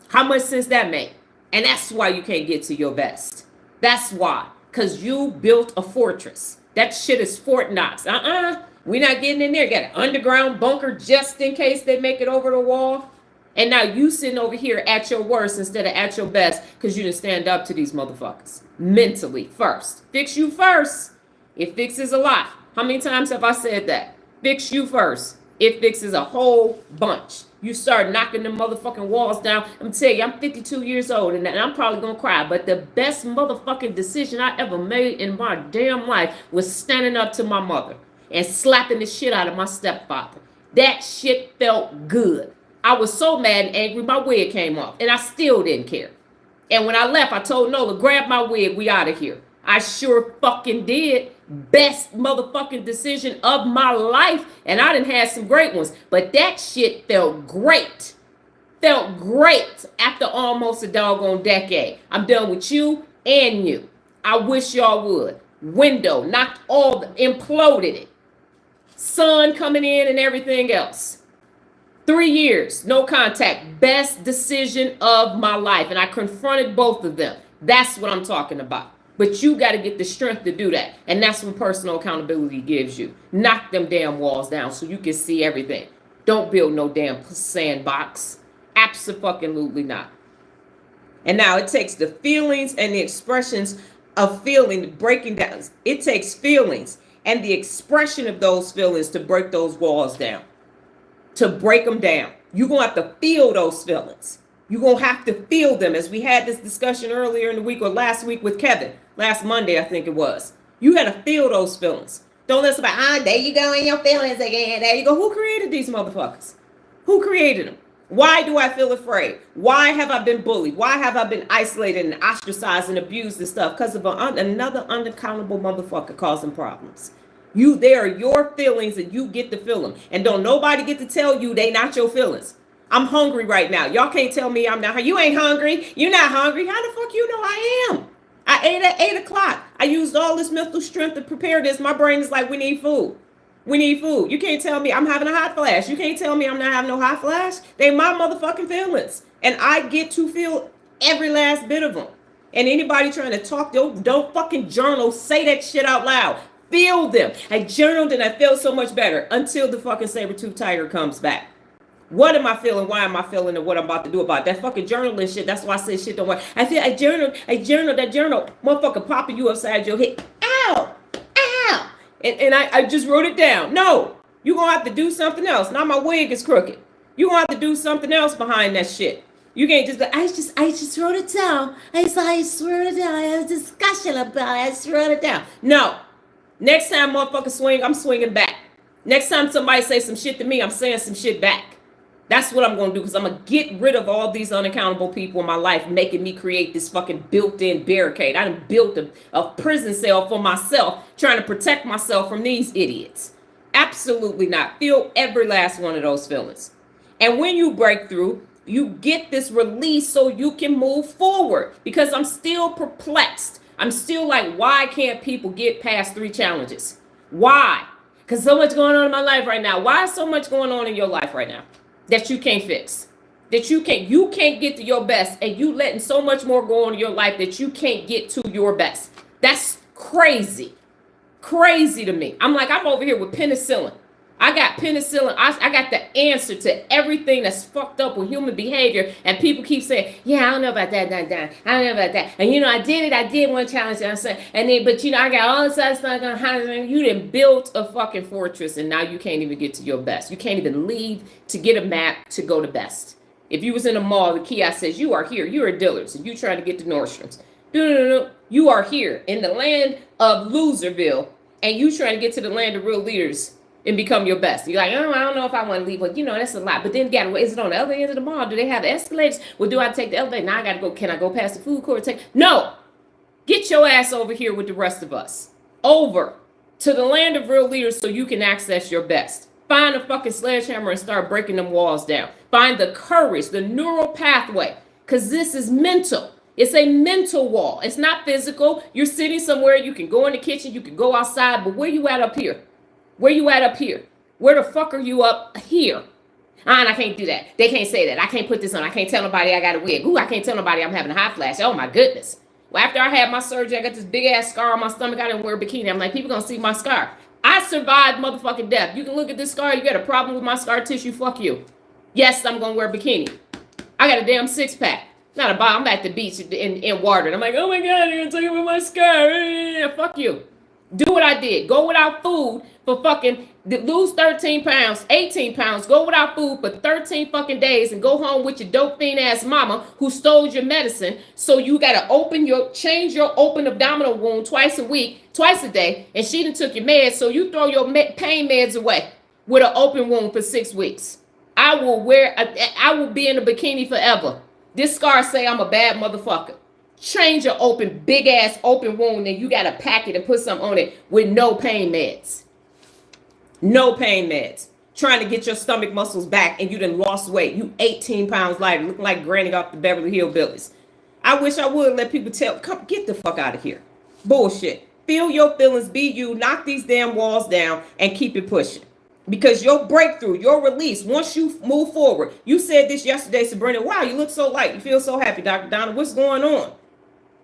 A: How much sense that make? And that's why you can't get to your best. That's why. Because you built a fortress. That shit is Fort Knox. We're not getting in there. Got an underground bunker just in case they make it over the wall. And now you sitting over here at your worst instead of at your best because you didn't stand up to these motherfuckers. Mentally first. Fix you first. It fixes a lot. How many times have I said that? Fix you first. It fixes a whole bunch. You start knocking them motherfucking walls down. I'm going to tell you, I'm 52 years old and I'm probably going to cry. But the best motherfucking decision I ever made in my damn life was standing up to my mother and slapping the shit out of my stepfather. That shit felt good. I was so mad and angry, my wig came off. And I still didn't care. And when I left, I told Nola, grab my wig, we out of here. I sure fucking did. Best motherfucking decision of my life. And I done had some great ones. But that shit felt great. Felt great after almost a doggone decade. I'm done with you and you. I wish y'all would. Window, knocked imploded it. Sun coming in and everything else. 3 years, no contact. Best decision of my life. And I confronted both of them. That's what I'm talking about. But you got to get the strength to do that. And that's what personal accountability gives you. Knock them damn walls down so you can see everything. Don't build no damn sandbox. Absolutely not. And now it takes the feelings and the expressions of feeling, breaking down. It takes feelings and the expression of those feelings to break those walls down, to break them down. You're going to have to feel those feelings. You're going to have to feel them, as we had this discussion earlier in the week or last week with Kevin, last Monday, I think it was. You had to feel those feelings. Don't listen about, there you go in your feelings again. There you go. Who created these motherfuckers? Who created them? Why do I feel afraid? Why have I been bullied? Why have I been isolated and ostracized and abused and stuff? Because of another unaccountable motherfucker causing problems. They are your feelings and you get to feel them. And don't nobody get to tell you they not your feelings. I'm hungry right now. Y'all can't tell me I'm not. You ain't hungry. You're not hungry. How the fuck you know I am? I ate at 8 o'clock. I used all this mental strength to prepare this. My brain is like, we need food. We need food. You can't tell me I'm having a hot flash. You can't tell me I'm not having no hot flash. They my motherfucking feelings. And I get to feel every last bit of them. And anybody trying to talk, don't fucking journal. Say that shit out loud. Feel them. I journaled and I felt so much better until the fucking saber-tooth tiger comes back. What am I feeling? Why am I feeling? And what I'm about to do about that fucking journaling shit? That's why I say shit don't work. I journaled, that journal, motherfucker popping you upside your head. Ow! Ow! And I just wrote it down. No, you're going to have to do something else. Now my wig is crooked. You're going to have to do something else behind that shit. You can't just, I just wrote it down. I wrote it down. I had a discussion about it. I just wrote it down. No. Next time motherfucker swing, I'm swinging back. Next time somebody say some shit to me, I'm saying some shit back. That's what I'm going to do, because I'm going to get rid of all these unaccountable people in my life making me create this fucking built-in barricade. I done built a prison cell for myself, trying to protect myself from these idiots. Absolutely not. Feel every last one of those feelings. And when you break through, you get this release so you can move forward, because I'm still perplexed. I'm still like, why can't people get past 3 challenges? Why? Because so much going on in my life right now. Why is so much going on in your life right now that you can't fix? That you can't get to your best, and you letting so much more go on in your life that you can't get to your best. That's crazy. Crazy to me. I'm like, I'm over here with penicillin. I got penicillin. I got the answer to everything that's fucked up with human behavior. And people keep saying, yeah, I don't know about that. I don't know about that. And, I did one challenge. And I said, but, I got all this other stuff going on. You done built a fucking fortress, and now you can't even get to your best. You can't even leave to get a map to go to best. If you was in a mall, the kiosk says, you are here. You're a Dillard's, and you trying to get to Nordstrom's. No. You are here in the land of Loserville, and you trying to get to the land of real leaders and become your best. You're like, oh, I don't know if I want to leave. Well, that's a lot. But then is it on the other end of the mall? Do they have escalators? Well, do I take the elevator? Now I got to go. Can I go past the food court? No. Get your ass over here with the rest of us. Over to the land of real leaders so you can access your best. Find a fucking sledgehammer and start breaking them walls down. Find the courage, the neural pathway, because this is mental. It's a mental wall. It's not physical. You're sitting somewhere. You can go in the kitchen. You can go outside. But where you at up here? Where you at up here? Where the fuck are you up here? And I can't do that. They can't say that. I can't put this on. I can't tell nobody I got a wig. Ooh, I can't tell nobody I'm having a hot flash. Oh my goodness. Well, after I had my surgery, I got this big ass scar on my stomach. I didn't wear a bikini. I'm like, people gonna see my scar. I survived motherfucking death. You can look at this scar. You got a problem with my scar tissue? Fuck you. Yes, I'm gonna wear a bikini. I got a damn 6-pack. Not a bottom. I'm at the beach in water. And I'm like, oh my God, you're gonna talk about my scar. Fuck you. Do what I did. Go without food for fucking, lose 13 pounds, 18 pounds. Go without food for 13 fucking days and go home with your dope fiend ass mama who stole your medicine. So you got to change your open abdominal wound twice a day. And she done took your meds. So you throw your pain meds away with an open wound for 6 weeks. I will be in a bikini forever. This scar say I'm a bad motherfucker. Change your big ass open wound, and you got to pack it and put something on it with no pain meds. No pain meds. Trying to get your stomach muscles back, and you done lost weight. You 18 pounds lighter, looking like Granny off the Beverly Hillbillies. I wish I would let people come get the fuck out of here. Bullshit. Feel your feelings, be you, knock these damn walls down, and keep it pushing. Because your breakthrough, your release, once you move forward, you said this yesterday, Sabrina. Wow, you look so light. You feel so happy, Dr. Donna. What's going on?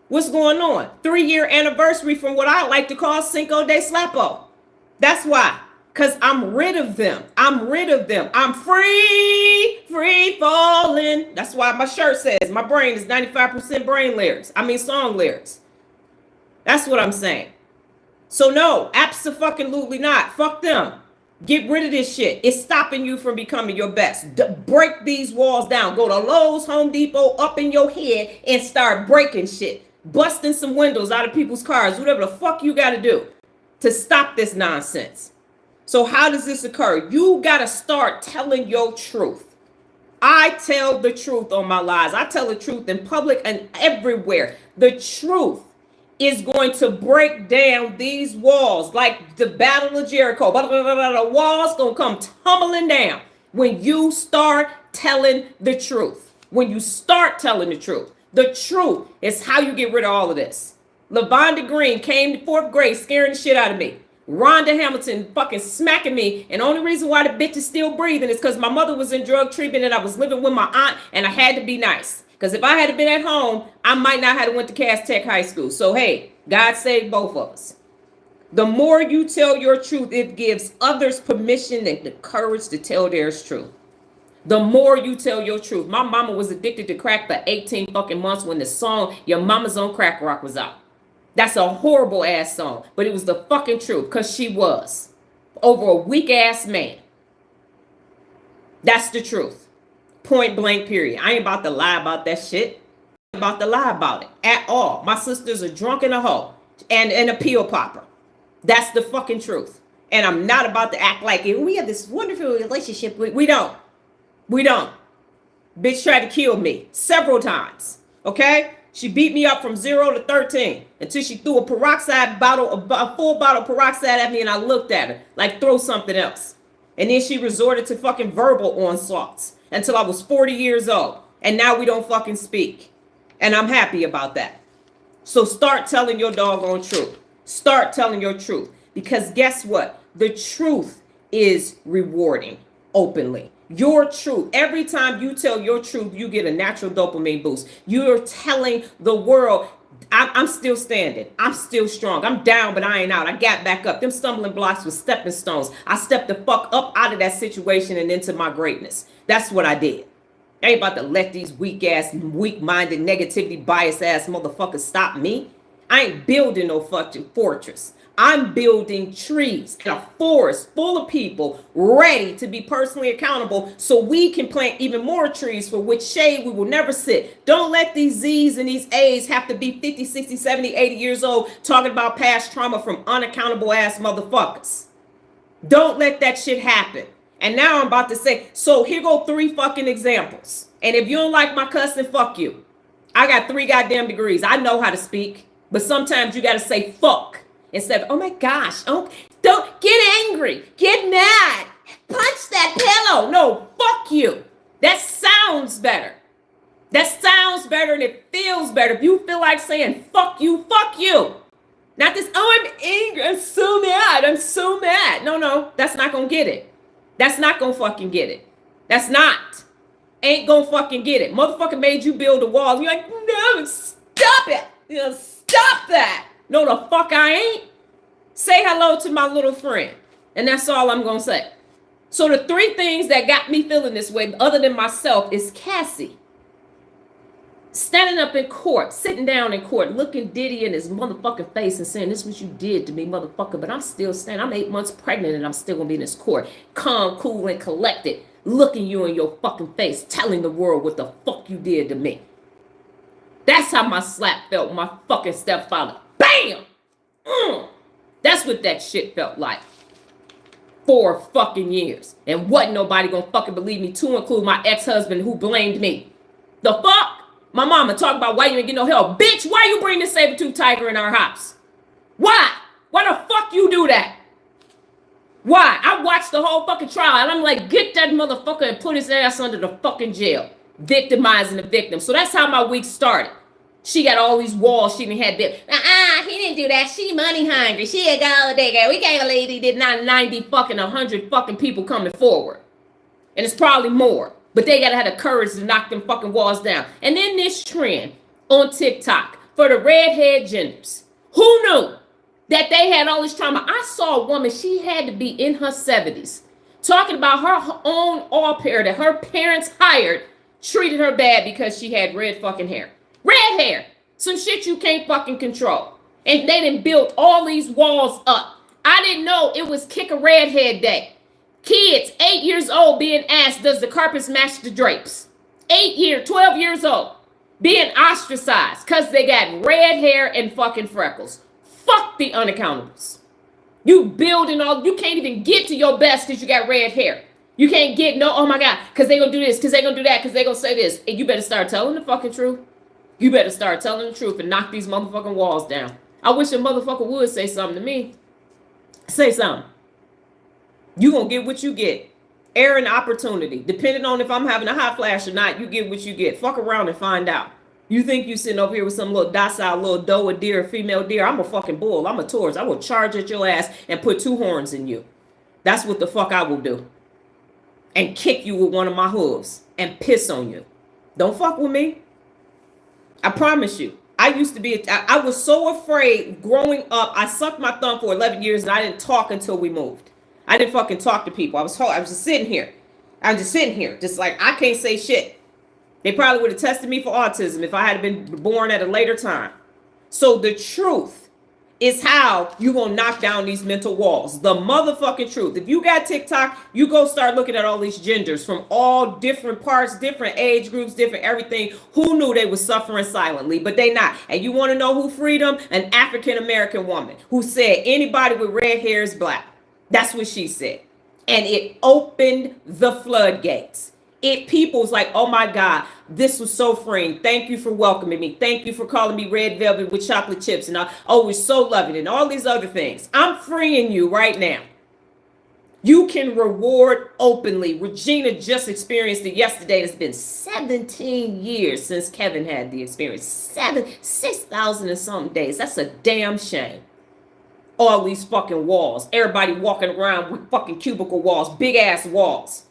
A: What's going on? 3-year anniversary from what I like to call Cinco de Slapo. That's why. Because I'm rid of them. I'm rid of them. I'm free falling. That's why my shirt says my brain is 95% brain lyrics. I mean song lyrics. That's what I'm saying. So no, abso-fucking-lutely not. Fuck them. Get rid of this shit. It's stopping you from becoming your best. Break these walls down. Go to Lowe's, Home Depot, up in your head and start breaking shit. Busting some windows out of people's cars. Whatever the fuck you got to do to stop this nonsense. So how does this occur? You got to start telling your truth. I tell the truth on my lives. I tell the truth in public and everywhere. The truth is going to break down these walls like the Battle of Jericho. The walls going to come tumbling down when you start telling the truth. When you start telling the truth. The truth is how you get rid of all of this. LaVonda Green came to 4th grade scaring the shit out of me. Rhonda Hamilton fucking smacking me. And the only reason why the bitch is still breathing is because my mother was in drug treatment and I was living with my aunt and I had to be nice. Because if I had been at home, I might not have went to Cass Tech High School. So, hey, God save both of us. The more you tell your truth, it gives others permission and the courage to tell theirs truth. The more you tell your truth. My mama was addicted to crack for 18 fucking months when the song Your Mama's on Crack Rock was out. That's a horrible ass song, but it was the fucking truth because she was over a weak ass man. That's the truth. Point blank period. I ain't about to lie about that shit. I ain't about to lie about it at all. My sister's a drunk and a hoe and a pill popper. That's the fucking truth. And I'm not about to act like it. We have this wonderful relationship. We don't. We don't. Bitch tried to kill me several times. Okay? She beat me up from 0 to 13 until she threw a peroxide bottle, a full bottle of peroxide at me, and I looked at her like throw something else. And then she resorted to fucking verbal onslaughts until I was 40 years old. And now we don't fucking speak. And I'm happy about that. So start telling your doggone truth. Start telling your truth. Because guess what? The truth is rewarding openly. Your truth. Every time you tell your truth, you get a natural dopamine boost. You're telling the world, I'm still standing. I'm still strong. I'm down, but I ain't out. I got back up. Them stumbling blocks were stepping stones. I stepped the fuck up out of that situation and into my greatness. That's what I did. I ain't about to let these weak-minded, negativity, bias-ass motherfuckers stop me. I ain't building no fucking fortress. I'm building trees in a forest full of people ready to be personally accountable so we can plant even more trees for which shade we will never sit. Don't let these Z's and these A's have to be 50, 60, 70, 80 years old talking about past trauma from unaccountable ass motherfuckers. Don't let that shit happen. And now I'm about to say, so here go 3 fucking examples. And if you don't like my cussing, fuck you. I got 3 goddamn degrees. I know how to speak, but sometimes you got to say fuck. Instead of, oh my gosh, oh, don't get angry, get mad, punch that pillow. No, fuck you. That sounds better. That sounds better and it feels better. If you feel like saying, fuck you, fuck you. Not this, oh, I'm angry, I'm so mad, I'm so mad. No, that's not going to get it. That's not going to fucking get it. That's not. Ain't going to fucking get it. Motherfucker made you build a wall. You're like, no, stop it. You know, stop that. No, the fuck I ain't. Say hello to my little friend. And that's all I'm going to say. So the 3 things that got me feeling this way, other than myself, is Cassie. Standing up in court, sitting down in court, looking Diddy in his motherfucking face and saying, this is what you did to me, motherfucker. But I'm still standing. I'm 8 months pregnant and I'm still going to be in this court. Calm, cool, and collected. Looking you in your fucking face, telling the world what the fuck you did to me. That's how my slap felt, my fucking stepfather. Bam! That's what that shit felt like. 4 fucking years. And wasn't nobody gonna fucking believe me, to include my ex-husband who blamed me. The fuck? My mama talking about why you ain't get no help. Bitch, why you bring the saber-tooth tiger in our house? Why? Why the fuck you do that? Why? I watched the whole fucking trial and I'm like, get that motherfucker and put his ass under the fucking jail. Victimizing the victim. So that's how my week started.
B: She got all these walls she didn't have there. He didn't do that. She money hungry. She a gold digger. We can't believe he did not 90 fucking 100 fucking people coming forward. And it's probably more. But they gotta have the courage to knock them fucking walls down. And then this trend on TikTok for the redhead genders. Who knew that they had all this trauma? I saw a woman, she had to be in her 70s, talking about her own au pair that her parents hired treated her bad because she had red fucking hair. Red hair. Some shit you can't fucking control. And they done built all these walls up. I didn't know it was Kick a Redhead Day. Kids, 8 years old, being asked, does the carpets match the drapes? 12 years old, being ostracized because they got red hair and fucking freckles. Fuck the unaccountables. You building all, you can't even get to your best because you got red hair. You can't get no, oh my God, because they gonna do this, because they gonna do that, because they gonna say this. And you better start telling the fucking truth. You better start telling the truth and knock these motherfucking walls down. I wish a motherfucker would say something to me. Say something. You gonna get what you get. Air and opportunity. Depending on if I'm having a hot flash or not, you get what you get. Fuck around and find out. You think you sitting over here with some little docile little doe, a deer, a female deer. I'm a fucking bull. I'm a Taurus. I will charge at your ass and put 2 horns in you. That's what the fuck I will do. And kick you with one of my hooves and piss on you. Don't fuck with me. I promise you. I used to be, I was so afraid growing up. I sucked my thumb for 11 years and I didn't talk until we moved. I didn't fucking talk to people. I was just sitting here. I'm just sitting here. Just like, I can't say shit. They probably would have tested me for autism if I had been born at a later time. So the truth is how you gonna knock down these mental walls. The motherfucking truth. If you got TikTok, you go start looking at all these genders from all different parts, different age groups, different everything. Who knew they were suffering silently? But they not. And you want to know who freed them? An African-American woman who said anybody with red hair is black. That's what she said. And it opened the floodgates. People's like, oh my God, this was so freeing. Thank you for welcoming me. Thank you for calling me red velvet with chocolate chips. And oh, it's so loving and all these other things. I'm freeing you right now. You can reward openly. Regina just experienced it yesterday. It's been 17 years since Kevin had the experience. 6,000 and something days. That's a damn shame. All these fucking walls. Everybody walking around with fucking cubicle walls. Big ass walls.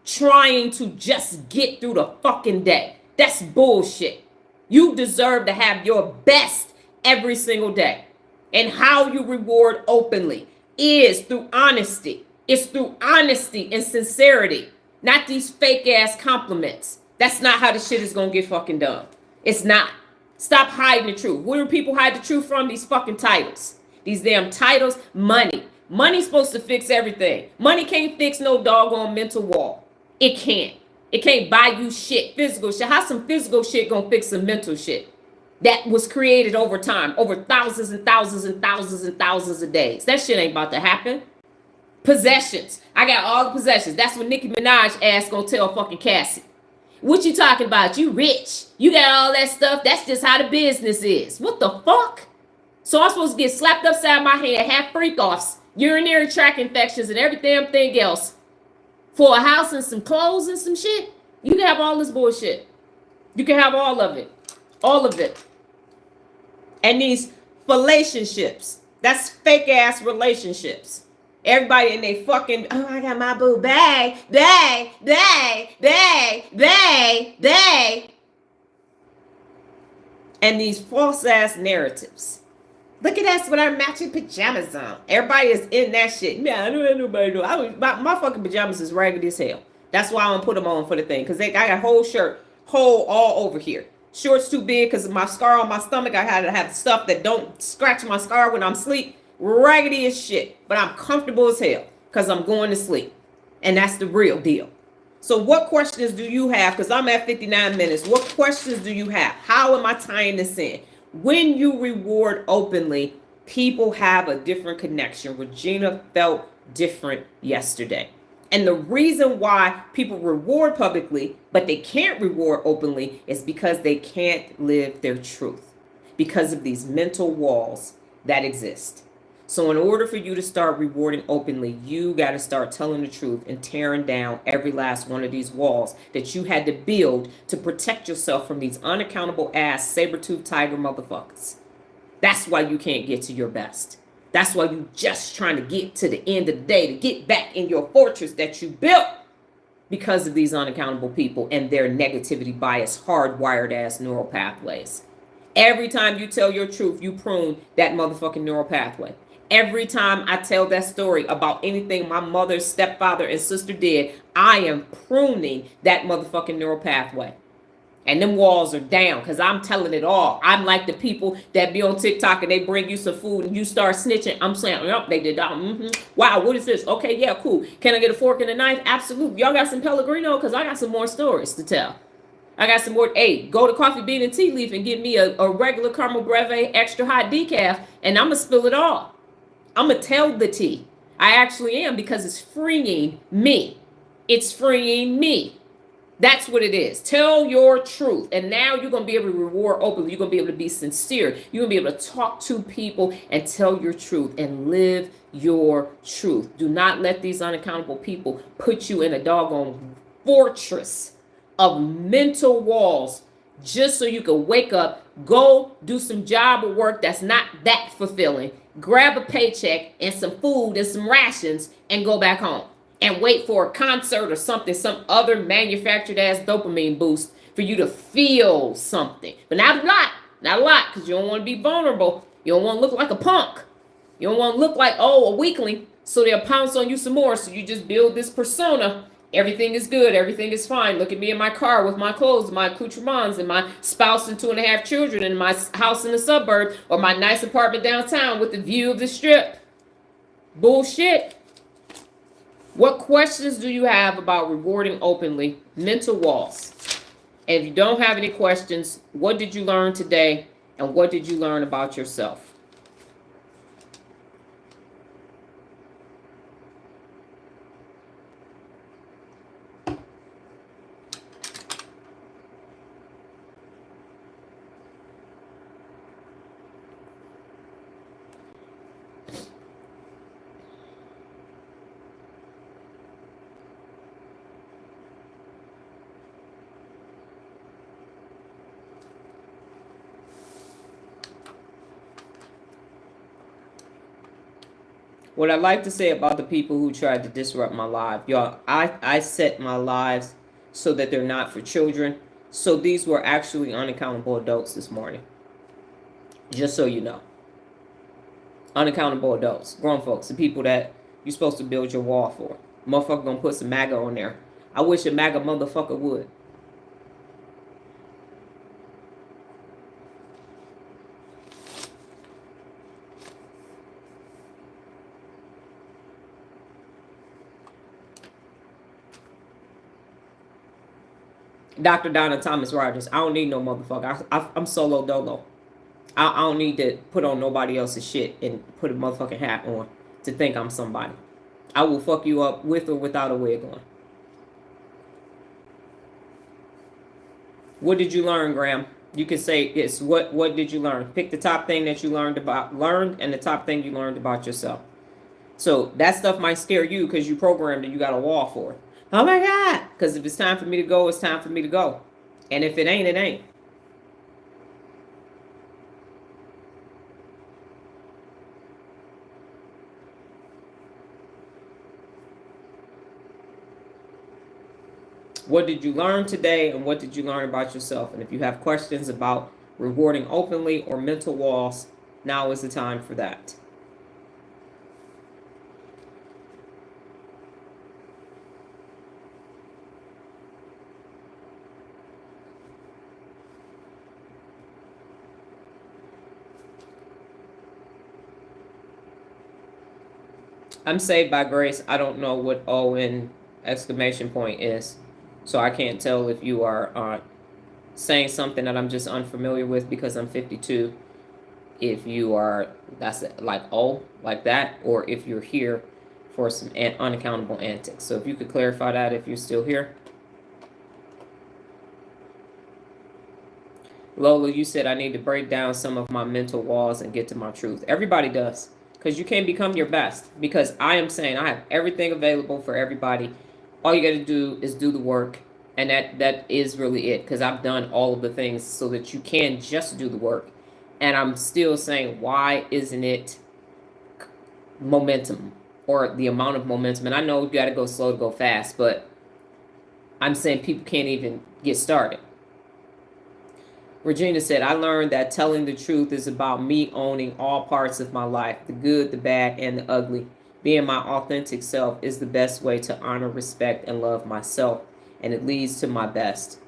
B: Trying to just get through the fucking day. That's bullshit. You deserve to have your best every single day. And how you reward openly is through honesty. It's through honesty and sincerity. Not these fake ass compliments. That's not how the shit is gonna get fucking done. It's not. Stop hiding the truth. Where do people hide the truth from? These fucking titles. These damn titles. Money. Money's supposed to fix everything. Money can't fix no doggone mental wall. It can't. It can't buy you shit, physical shit. How some physical shit gonna fix some mental shit that was created over time, over thousands and thousands and thousands and thousands of days? That shit ain't about to happen. Possessions. I got all the possessions. That's what Nicki Minaj ass gonna tell fucking Cassie. What you talking about? You rich. You got all that stuff. That's just how the business is. What the fuck? So I'm supposed to get slapped upside my head, have freak-offs, urinary tract infections, and every damn thing else for a house and some clothes and some shit? You can have all this bullshit. You can have all of it. All of it. And these relationships. That's fake ass relationships. Everybody in they fucking, oh, I got my boo, they. And these false ass narratives. Look at us with our matching pajamas on. Everybody is in that shit. Yeah, I don't have nobody do. My fucking pajamas is raggedy as hell. That's why I don't put them on for the thing. Because I got a whole shirt, hole all over here. Shorts too big because of my scar on my stomach. I had to have stuff that don't scratch my scar when I'm asleep. Raggedy as shit. But I'm comfortable as hell because I'm going to sleep. And that's the real deal. So what questions do you have? Because I'm at 59 minutes. What questions do you have? How am I tying this in? When you reward openly, people have a different connection. Regina felt different yesterday. And the reason why people reward publicly, but they can't reward openly, is because they can't live their truth. Because of these mental walls that exist.
A: So in order for you to start rewarding openly, you got to start telling the truth and tearing down every last one of these walls that you had to build to protect yourself from these unaccountable ass saber-toothed tiger motherfuckers. That's why you can't get to your best. That's why you just trying to get to the end of the day, to get back in your fortress that you built because of these unaccountable people and their negativity bias, hardwired ass neural pathways. Every time you tell your truth, you prune that motherfucking neural pathway. Every time I tell that story about anything my mother, stepfather, and sister did, I am pruning that motherfucking neural pathway. And them walls are down because I'm telling it all. I'm like the people that be on TikTok and they bring you some food and you start snitching. I'm saying, yep, they did that. Wow, what is this? Okay, yeah, cool. Can I get a fork and a knife? Absolutely. Y'all got some Pellegrino? Because I got some more stories to tell. I got some more. Hey, go to Coffee Bean and Tea Leaf and get me a regular caramel breve extra hot decaf, and I'm going to spill it all. I'm going to tell the tea. I actually am, because it's freeing me. It's freeing me. That's what it is. Tell your truth. And now you're going to be able to reward openly. You're going to be able to be sincere. You're going to be able to talk to people and tell your truth and live your truth. Do not let these unaccountable people put you in a doggone fortress of mental walls just so you can wake up, go do some job or work that's not that fulfilling, grab a paycheck and some food and some rations and go back home and wait for a concert or something, some other manufactured ass dopamine boost for you to feel something. But not a lot, because you don't want to be vulnerable. You don't want to look like a punk. You don't want to look like, a weakling, so they'll pounce on you some more. So you just build this persona. Everything is good. Everything is fine. Look at me in my car with my clothes, my accoutrements, and my spouse and 2.5 children, and my house in the suburb, or my nice apartment downtown with the view of the strip. Bullshit. What questions do you have about rewarding openly? Mental walls. And if you don't have any questions, what did you learn today? And what did you learn about yourself? What I like to say about the people who tried to disrupt my life, y'all, I set my lives so that they're not for children. So these were actually unaccountable adults this morning. Just so you know. Unaccountable adults, grown folks, the people that you're supposed to build your wall for. Motherfucker gonna put some MAGA on there. I wish a MAGA motherfucker would. Dr. Donna Thomas-Rodgers. I don't need no motherfucker. I'm solo dolo. I don't need to put on nobody else's shit and put a motherfucking hat on to think I'm somebody. I will fuck you up with or without a wig on. What did you learn, Graham? You can say it's what did you learn? Pick the top thing that you learned and the top thing you learned about yourself. So that stuff might scare you because you programmed and you got a wall for it. Oh my God. Because if it's time for me to go, it's time for me to go. And if it ain't, it ain't. What did you learn today and what did you learn about yourself? And if you have questions about rewarding openly or mental walls, now is the time for that. I'm saved by grace. I don't know what O-N exclamation point is. So I can't tell if you are saying something that I'm just unfamiliar with because I'm 52. If you are, that's like, oh, like that, or if you're here for some unaccountable antics. So if you could clarify that if you're still here. Lola, you said I need to break down some of my mental walls and get to my truth. Everybody does. because you can't become your best. Because I am saying I have everything available for everybody. All you got to do is do the work. And that is really it, because I've done all of the things so that you can just do the work. And I'm still saying, why isn't it momentum, or the amount of momentum? And I know you got to go slow to go fast, but I'm saying people can't even get started. Regina said, I learned that telling the truth is about me owning all parts of my life, the good, the bad, and the ugly. Being my authentic self is the best way to honor, respect, and love myself, and it leads to my best.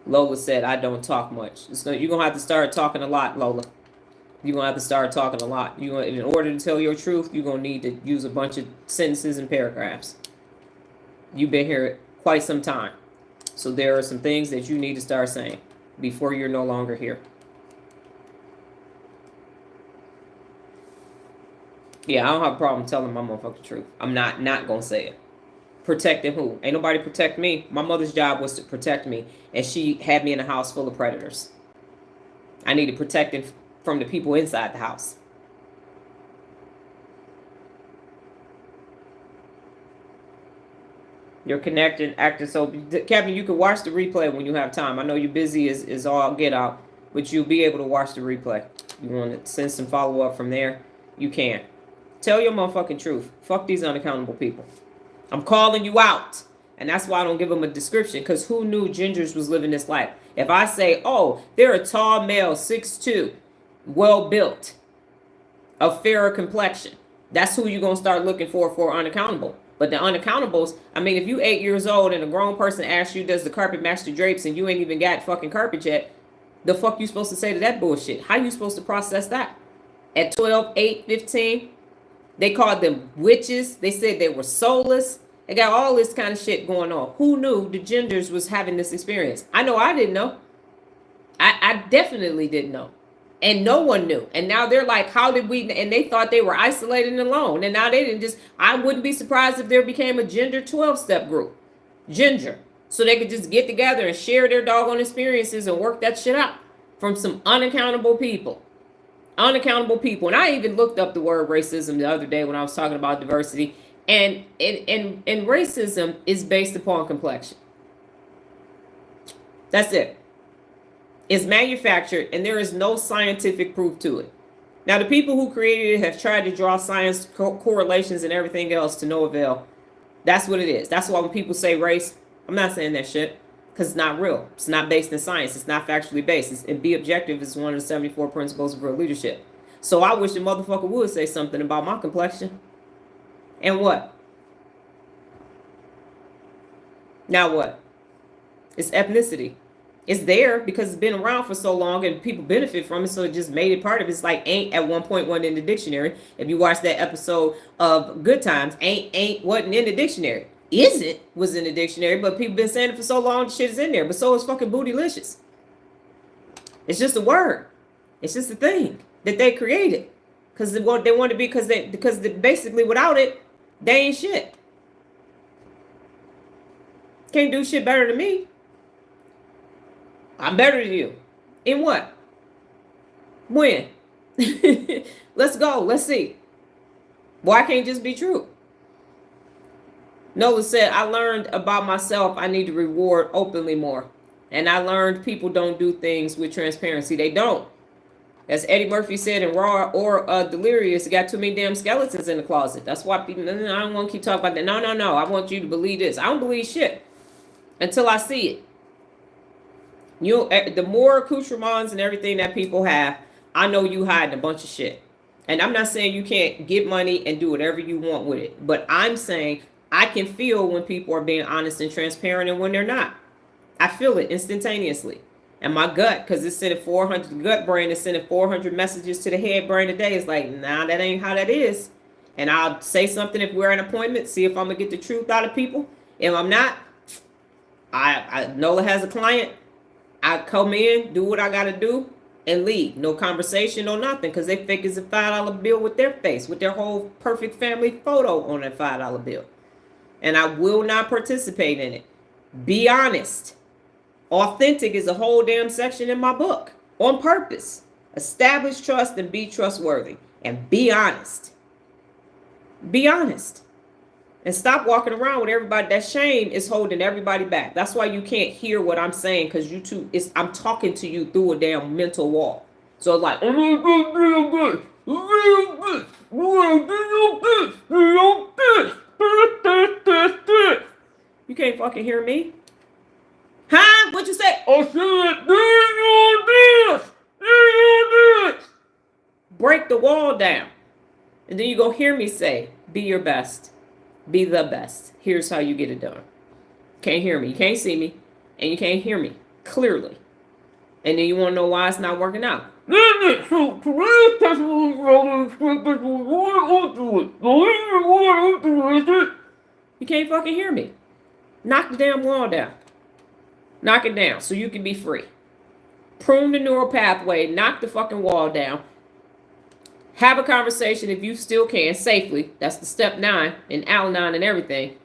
A: Lola said, I don't talk much. So you're going to have to start talking a lot, Lola. You're going to have to start talking a lot. In order to tell your truth, you're going to need to use a bunch of sentences and paragraphs. You've been here quite some time. So there are some things that you need to start saying before you're no longer here. Yeah, I don't have a problem telling my motherfucking truth. I'm not going to say it. Protecting who? Ain't nobody protect me. My mother's job was to protect me, and she had me in a house full of predators. I needed protecting from the people inside the house. You're connected, acting so. Captain, you can watch the replay when you have time. I know you're busy is all get out, but you'll be able to watch the replay. You want to send some follow-up from there, you can. Tell your motherfucking truth. Fuck these unaccountable people. I'm calling you out. And that's why I don't give them a description, because who knew gingers was living this life? If I say, oh, they're a tall male, 6'2", well-built, of fairer complexion, that's who you're going to start looking for unaccountable. But the unaccountables, I mean, if you 8 years old and a grown person asks you, does the carpet match the drapes, and you ain't even got fucking carpet yet, the fuck you supposed to say to that bullshit? How you supposed to process that? At 12, 8, 15, they called them witches. They said they were soulless. They got all this kind of shit going on. Who knew the genders was having this experience? I know I didn't know. I definitely didn't know. And no one knew. And now they're like, how did we? And they thought they were isolated and alone. And now they didn't just, I wouldn't be surprised if there became a gender 12-step group. Ginger. So they could just get together and share their doggone experiences and work that shit out from some unaccountable people. Unaccountable people. And I even looked up the word racism the other day when I was talking about diversity. And racism is based upon complexion. That's it. It's manufactured, and there is no scientific proof to it. Now, the people who created it have tried to draw science correlations and everything else to no avail. That's what it is. That's why when people say race, I'm not saying that shit, because it's not real. It's not based in science. It's not factually based. And be objective is one of the 74 principles of real leadership. So I wish the motherfucker would say something about my complexion. And what? Now what? It's ethnicity. It's there because it's been around for so long and people benefit from it, so it just made it part of it. It's like ain't at one point wasn't in the dictionary. If you watch that episode of Good Times, ain't wasn't in the dictionary. Isn't was in the dictionary, but people been saying it for so long, the shit is in there. But so is fucking bootylicious. It's just a word. It's just a thing that they created because they want to be because basically without it, they ain't shit. Can't do shit better than me. I'm better than you. In what? When? Let's go. Let's see. Why can't just be true? Nola said, I learned about myself. I need to reward openly more. And I learned people don't do things with transparency. They don't. As Eddie Murphy said in Raw or Delirious, got too many damn skeletons in the closet. That's why people, I don't want to keep talking about that. No. I want you to believe this. I don't believe shit until I see it. The more accoutrements and everything that people have, I know you hiding a bunch of shit. And I'm not saying you can't get money and do whatever you want with it. But I'm saying I can feel when people are being honest and transparent and when they're not. I feel it instantaneously. And my gut, because it's sending 400, the gut brain is sending 400 messages to the head brain a day. It's like, nah, that ain't how that is. And I'll say something if we're at an appointment, see if I'm going to get the truth out of people. If I'm not, Nola has a client. I come in, do what I got to do, and leave. No conversation, no nothing, because they think it's a $5 bill with their face, with their whole perfect family photo on that $5 bill. And I will not participate in it. Be honest. Authentic is a whole damn section in my book. On purpose. Establish trust and be trustworthy. And be honest.
B: Be honest. And stop walking around with everybody. That shame is holding everybody back. That's why you can't hear what I'm saying, because I'm talking to you through a damn mental wall. So like, you can't fucking hear me. Huh? What you say? I said, this. Break the wall down. And then you go hear me say, be your best. Be the best. Here's how you get it done. Can't hear me. You can't see me. And you can't hear me clearly. And then you want to know why it's not working out. You can't fucking hear me. Knock the damn wall down. Knock it down so you can be free. Prune the neural pathway. Knock the fucking wall down. Have a conversation if you still can safely. That's the step 9 and Al-9 and everything.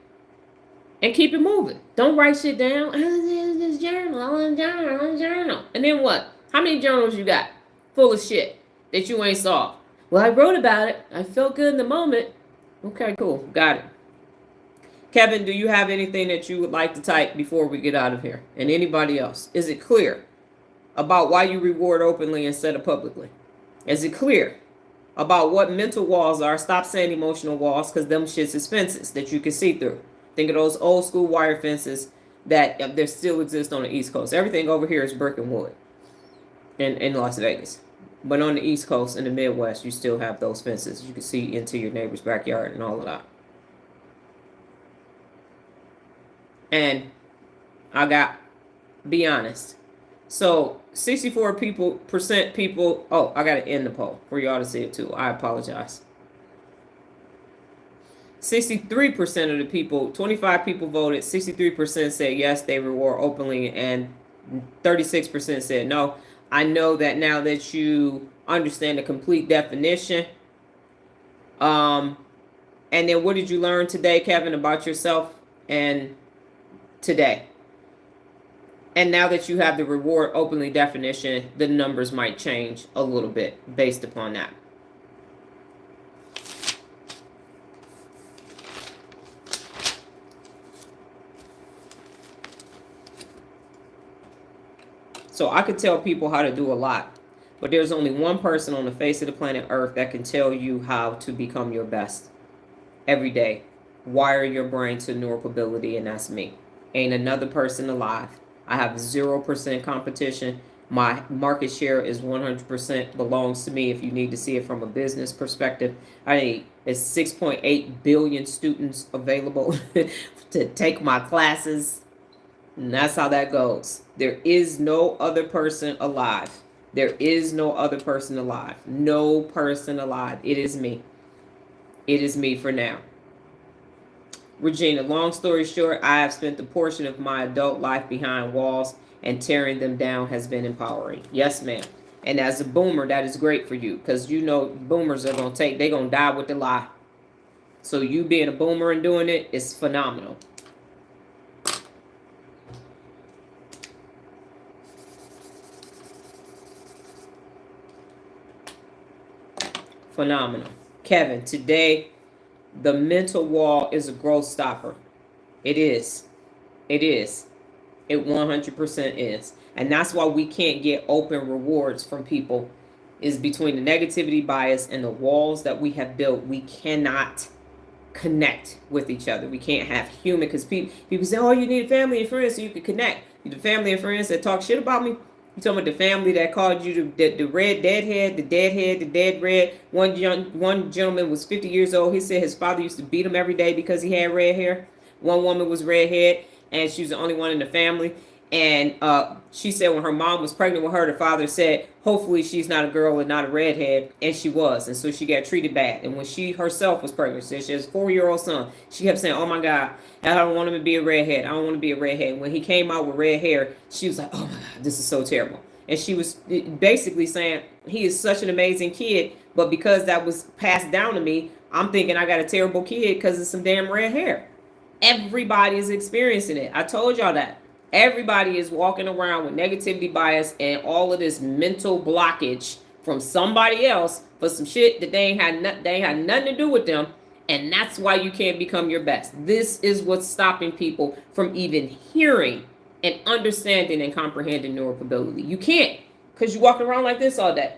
B: And keep it moving. Don't write shit down. This journal. I want a journal. And then what? How many journals you got full of shit that you ain't solved? Well, I wrote about it. I felt good in the moment. Okay, cool. Got it. Kevin, do you have anything that you would like to type before we get out of here? And anybody else? Is it clear about why you reward openly instead of publicly? Is it clear about what mental walls are? Stop saying emotional walls, because them shits is fences that you can see through. Think of those old school wire fences that there still exist on the East Coast. Everything over here is brick and wood in Las Vegas. But on the East Coast, in the Midwest, you still have those fences. You can see into your neighbor's backyard and all of that. And be honest. So 64% people, oh, I got to end the poll for y'all to see it too. I apologize. 63% of the people, 25 people voted, 63% said yes, they reward openly, and 36% said no. I know that now that you understand the complete definition. And then what did you learn today, Kevin, about yourself and today? And now that you have the reward openly definition, the numbers might change a little bit based upon that. So I could tell people how to do a lot, but there's only one person on the face of the planet Earth that can tell you how to become your best every day. Wire your brain to neuropability, and that's me. Ain't another person alive. I have 0% competition. My market share is 100% belongs to me. If you need to see it from a business perspective, there's 6.8 billion students available to take my classes. And that's how that goes. There is no other person alive. There is no other person alive. No person alive. It is me. It is me for now. Regina, long story short, I have spent a portion of my adult life behind walls, and tearing them down has been empowering. Yes, ma'am. And as a boomer, that is great for you, because you know boomers are going to die with the lie. So you being a boomer and doing it is phenomenal. Phenomenal. Kevin, today, the mental wall is a growth stopper. It is. It is. It 100% is. And that's why we can't get open rewards from people, is between the negativity bias and the walls that we have built. We cannot connect with each other. We can't have human, because people say, oh, you need family and friends so you can connect. The family and friends that talk shit about me. You talking about the family that called you the red deadhead, the dead red. One gentleman was 50 years old. He said his father used to beat him every day because he had red hair. One woman was redhead, and she was the only one in the family. And she said when her mom was pregnant with her, the father said, hopefully she's not a girl and not a redhead. And she was. And so she got treated bad. And when she herself was pregnant, she has a 4-year-old son, she kept saying, oh my God, I don't want him to be a redhead. I don't want to be a redhead. When he came out with red hair, she was like, oh my God, this is so terrible. And she was basically saying, he is such an amazing kid. But because that was passed down to me, I'm thinking I got a terrible kid because of some damn red hair. Everybody is experiencing it. I told y'all that. Everybody is walking around with negativity bias and all of this mental blockage from somebody else for some shit that they ain't had nothing to do with them. And that's why you can't become your best. This is what's stopping people from even hearing and understanding and comprehending neuropability. You can't, because you walk around like this all day.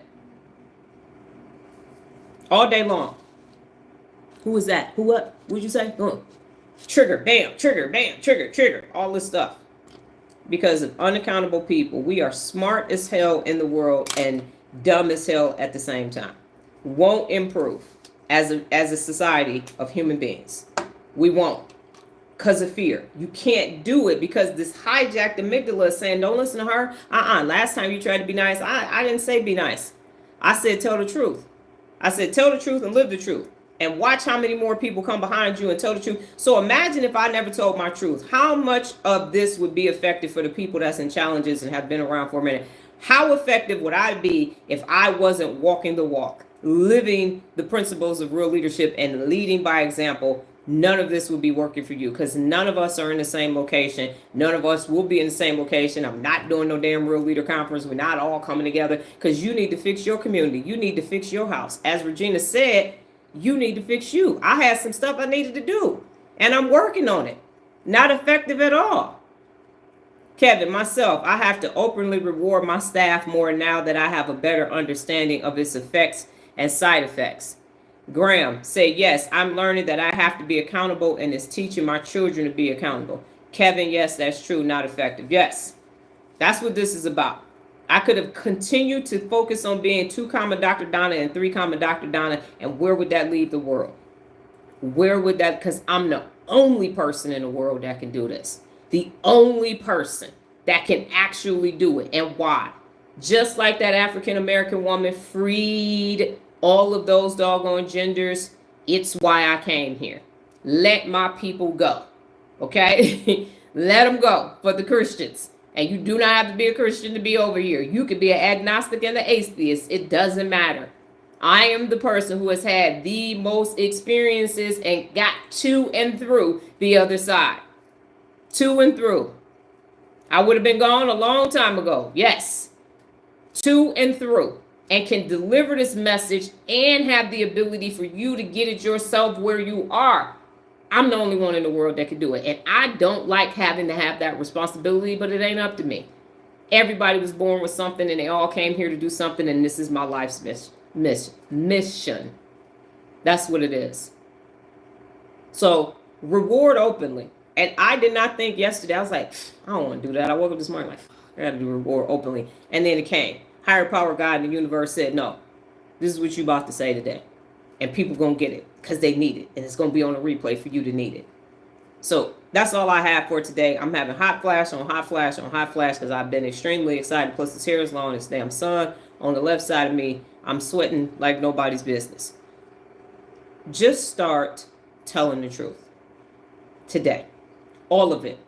B: All day long. Who is that? Who what? What'd you say? Trigger, bam, trigger, all this stuff. Because of unaccountable people. We are smart as hell in the world and dumb as hell at the same time. Won't improve as a society of human beings. We won't. Because of fear. You can't do it because this hijacked amygdala is saying, don't listen to her. Last time you tried to be nice, I didn't say be nice. I said tell the truth. I said tell the truth and live the truth. And watch how many more people come behind you and tell the truth. So imagine if I never told my truth. How much of this would be effective for the people that's in challenges and have been around for a minute? How effective would I be if I wasn't walking the walk, living the principles of real leadership and leading by example? None of this would be working for you because none of us are in the same location. None of us will be in the same location. I'm not doing no damn real leader conference. We're not all coming together because you need to fix your community. You need to fix your house. As Regina said, you need to fix you. I had some stuff I needed to do and I'm working on it. Not effective at all. Kevin, myself, I have to openly reward my staff more now that I have a better understanding of its effects and side effects. Graham said, yes, I'm learning that I have to be accountable and is teaching my children to be accountable. Kevin, yes, that's true. Not effective. Yes, that's what this is about. I could have continued to focus on being 2, Dr. Donna and 3, Dr. Donna. And where would that leave the world? Where would that, because I'm the only person in the world that can do this. The only person that can actually do it. And why? Just like that African-American woman freed all of those doggone genders. It's why I came here. Let my people go. Okay? Let them go for the Christians. And you do not have to be a Christian to be over here. You could be an agnostic and an atheist. It doesn't matter. I am the person who has had the most experiences and got to and through the other side. To and through. I would have been gone a long time ago. Yes. To and through. And can deliver this message and have the ability for you to get it yourself where you are. I'm the only one in the world that can do it. And I don't like having to have that responsibility, but it ain't up to me. Everybody was born with something and they all came here to do something. And this is my life's mission. That's what it is. So reward openly. And I did not think yesterday, I was like, I don't want to do that. I woke up this morning like, I got to do reward openly. And then it came. Higher power God in the universe said, no, this is what you about to say today. And people going to get it because they need it. And it's going to be on a replay for you to need it. So that's all I have for today. I'm having hot flash on hot flash on hot flash because I've been extremely excited. Plus this hair is long. This damn sun on the left side of me. I'm sweating like nobody's business. Just start telling the truth today. All of it.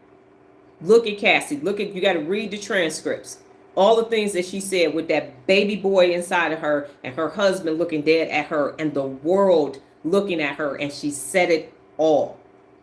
B: Look at Cassie. You got to read the transcripts. All the things that she said with that baby boy inside of her and her husband looking dead at her and the world looking at her, and she said it all.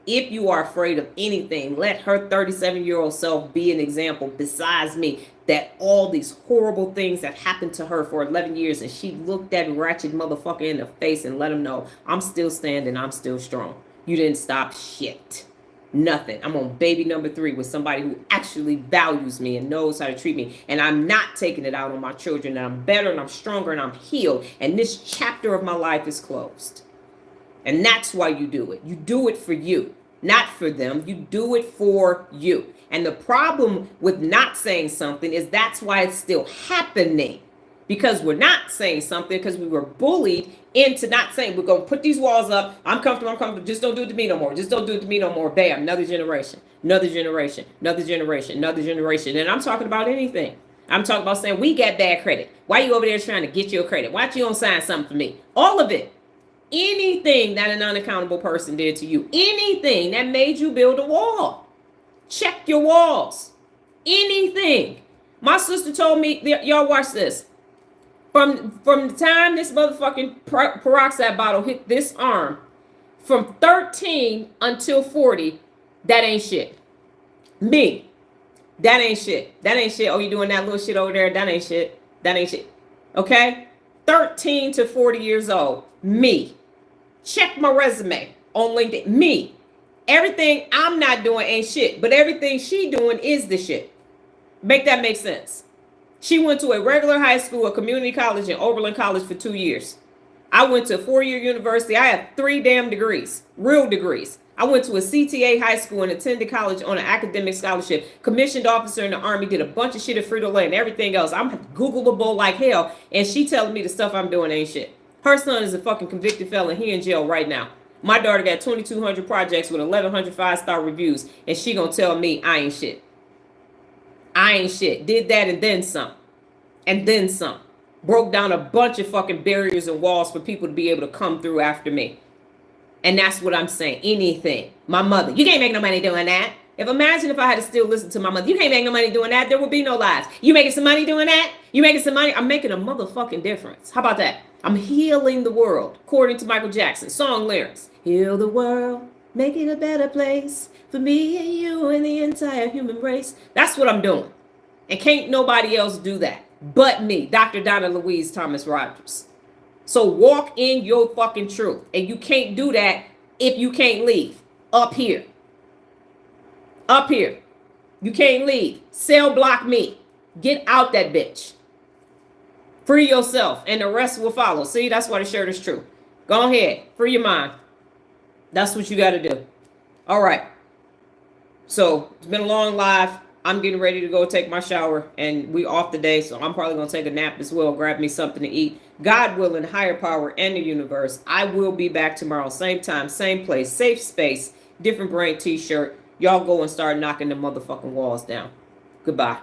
B: If you are afraid of anything, let her 37-year-old self be an example besides me, that all these horrible things that happened to her for 11 years and she looked that ratchet motherfucker in the face and let him know, I'm still standing, I'm still strong. You didn't stop shit. Nothing. I'm on baby number 3 with somebody who actually values me and knows how to treat me. And I'm not taking it out on my children. And I'm better and I'm stronger and I'm healed. And this chapter of my life is closed. And that's why you do it. You do it for you, not for them. You do it for you. And the problem with not saying something is that's why it's still happening. Because we're not saying something because we were bullied into not saying, we're going to put these walls up. I'm comfortable. Just don't do it to me no more. Just don't do it to me no more. Bam, another generation, another generation, another generation, another generation. And I'm talking about anything. I'm talking about saying we got bad credit. Why you over there trying to get your credit? Why you don't sign something for me? All of it. Anything that an unaccountable person did to you. Anything that made you build a wall. Check your walls. Anything. My sister told me, y'all watch this. From the time this motherfucking peroxide bottle hit this arm, from 13 until 40, that ain't shit. Me, that ain't shit. That ain't shit. Oh, you doing that little shit over there? That ain't shit. That ain't shit. Okay? 13 to 40 years old, me. Check my resume on LinkedIn. Me. Everything I'm not doing ain't shit, but everything she doing is the shit. Make that make sense. She went to a regular high school, a community college, and Oberlin College for 2 years. I went to a 4-year university. I have 3 damn degrees, real degrees. I went to a CTA high school and attended college on an academic scholarship. Commissioned officer in the Army, did a bunch of shit at Frito-Lay and everything else. I'm Googleable like hell, and she telling me the stuff I'm doing ain't shit. Her son is a fucking convicted felon. He in jail right now. My daughter got 2,200 projects with 1,100 5-star reviews, and she gonna tell me I ain't shit. I ain't shit. Did that and then some. And then some. Broke down a bunch of fucking barriers and walls for people to be able to come through after me. And that's what I'm saying. Anything. My mother. You can't make no money doing that. Imagine if I had to still listen to my mother. You can't make no money doing that. There would be no lives. You making some money doing that? You making some money? I'm making a motherfucking difference. How about that? I'm healing the world. According to Michael Jackson. Song lyrics. Heal the world. Make it a better place. For me and you and the entire human race. That's what I'm doing. And can't nobody else do that but me, Dr. Donna Louise Thomas-Rodgers. So walk in your fucking truth. And you can't do that if you can't leave. Up here. Up here. You can't leave. Cell block me. Get out that bitch. Free yourself and the rest will follow. See, that's why the shirt is true. Go ahead. Free your mind. That's what you got to do. All right. So it's been a long live. I'm getting ready to go take my shower and we off today. So I'm probably going to take a nap as well. Grab me something to eat. God willing, higher power and the universe. I will be back tomorrow. Same time, same place, safe space, different brain t-shirt. Y'all go and start knocking the motherfucking walls down. Goodbye.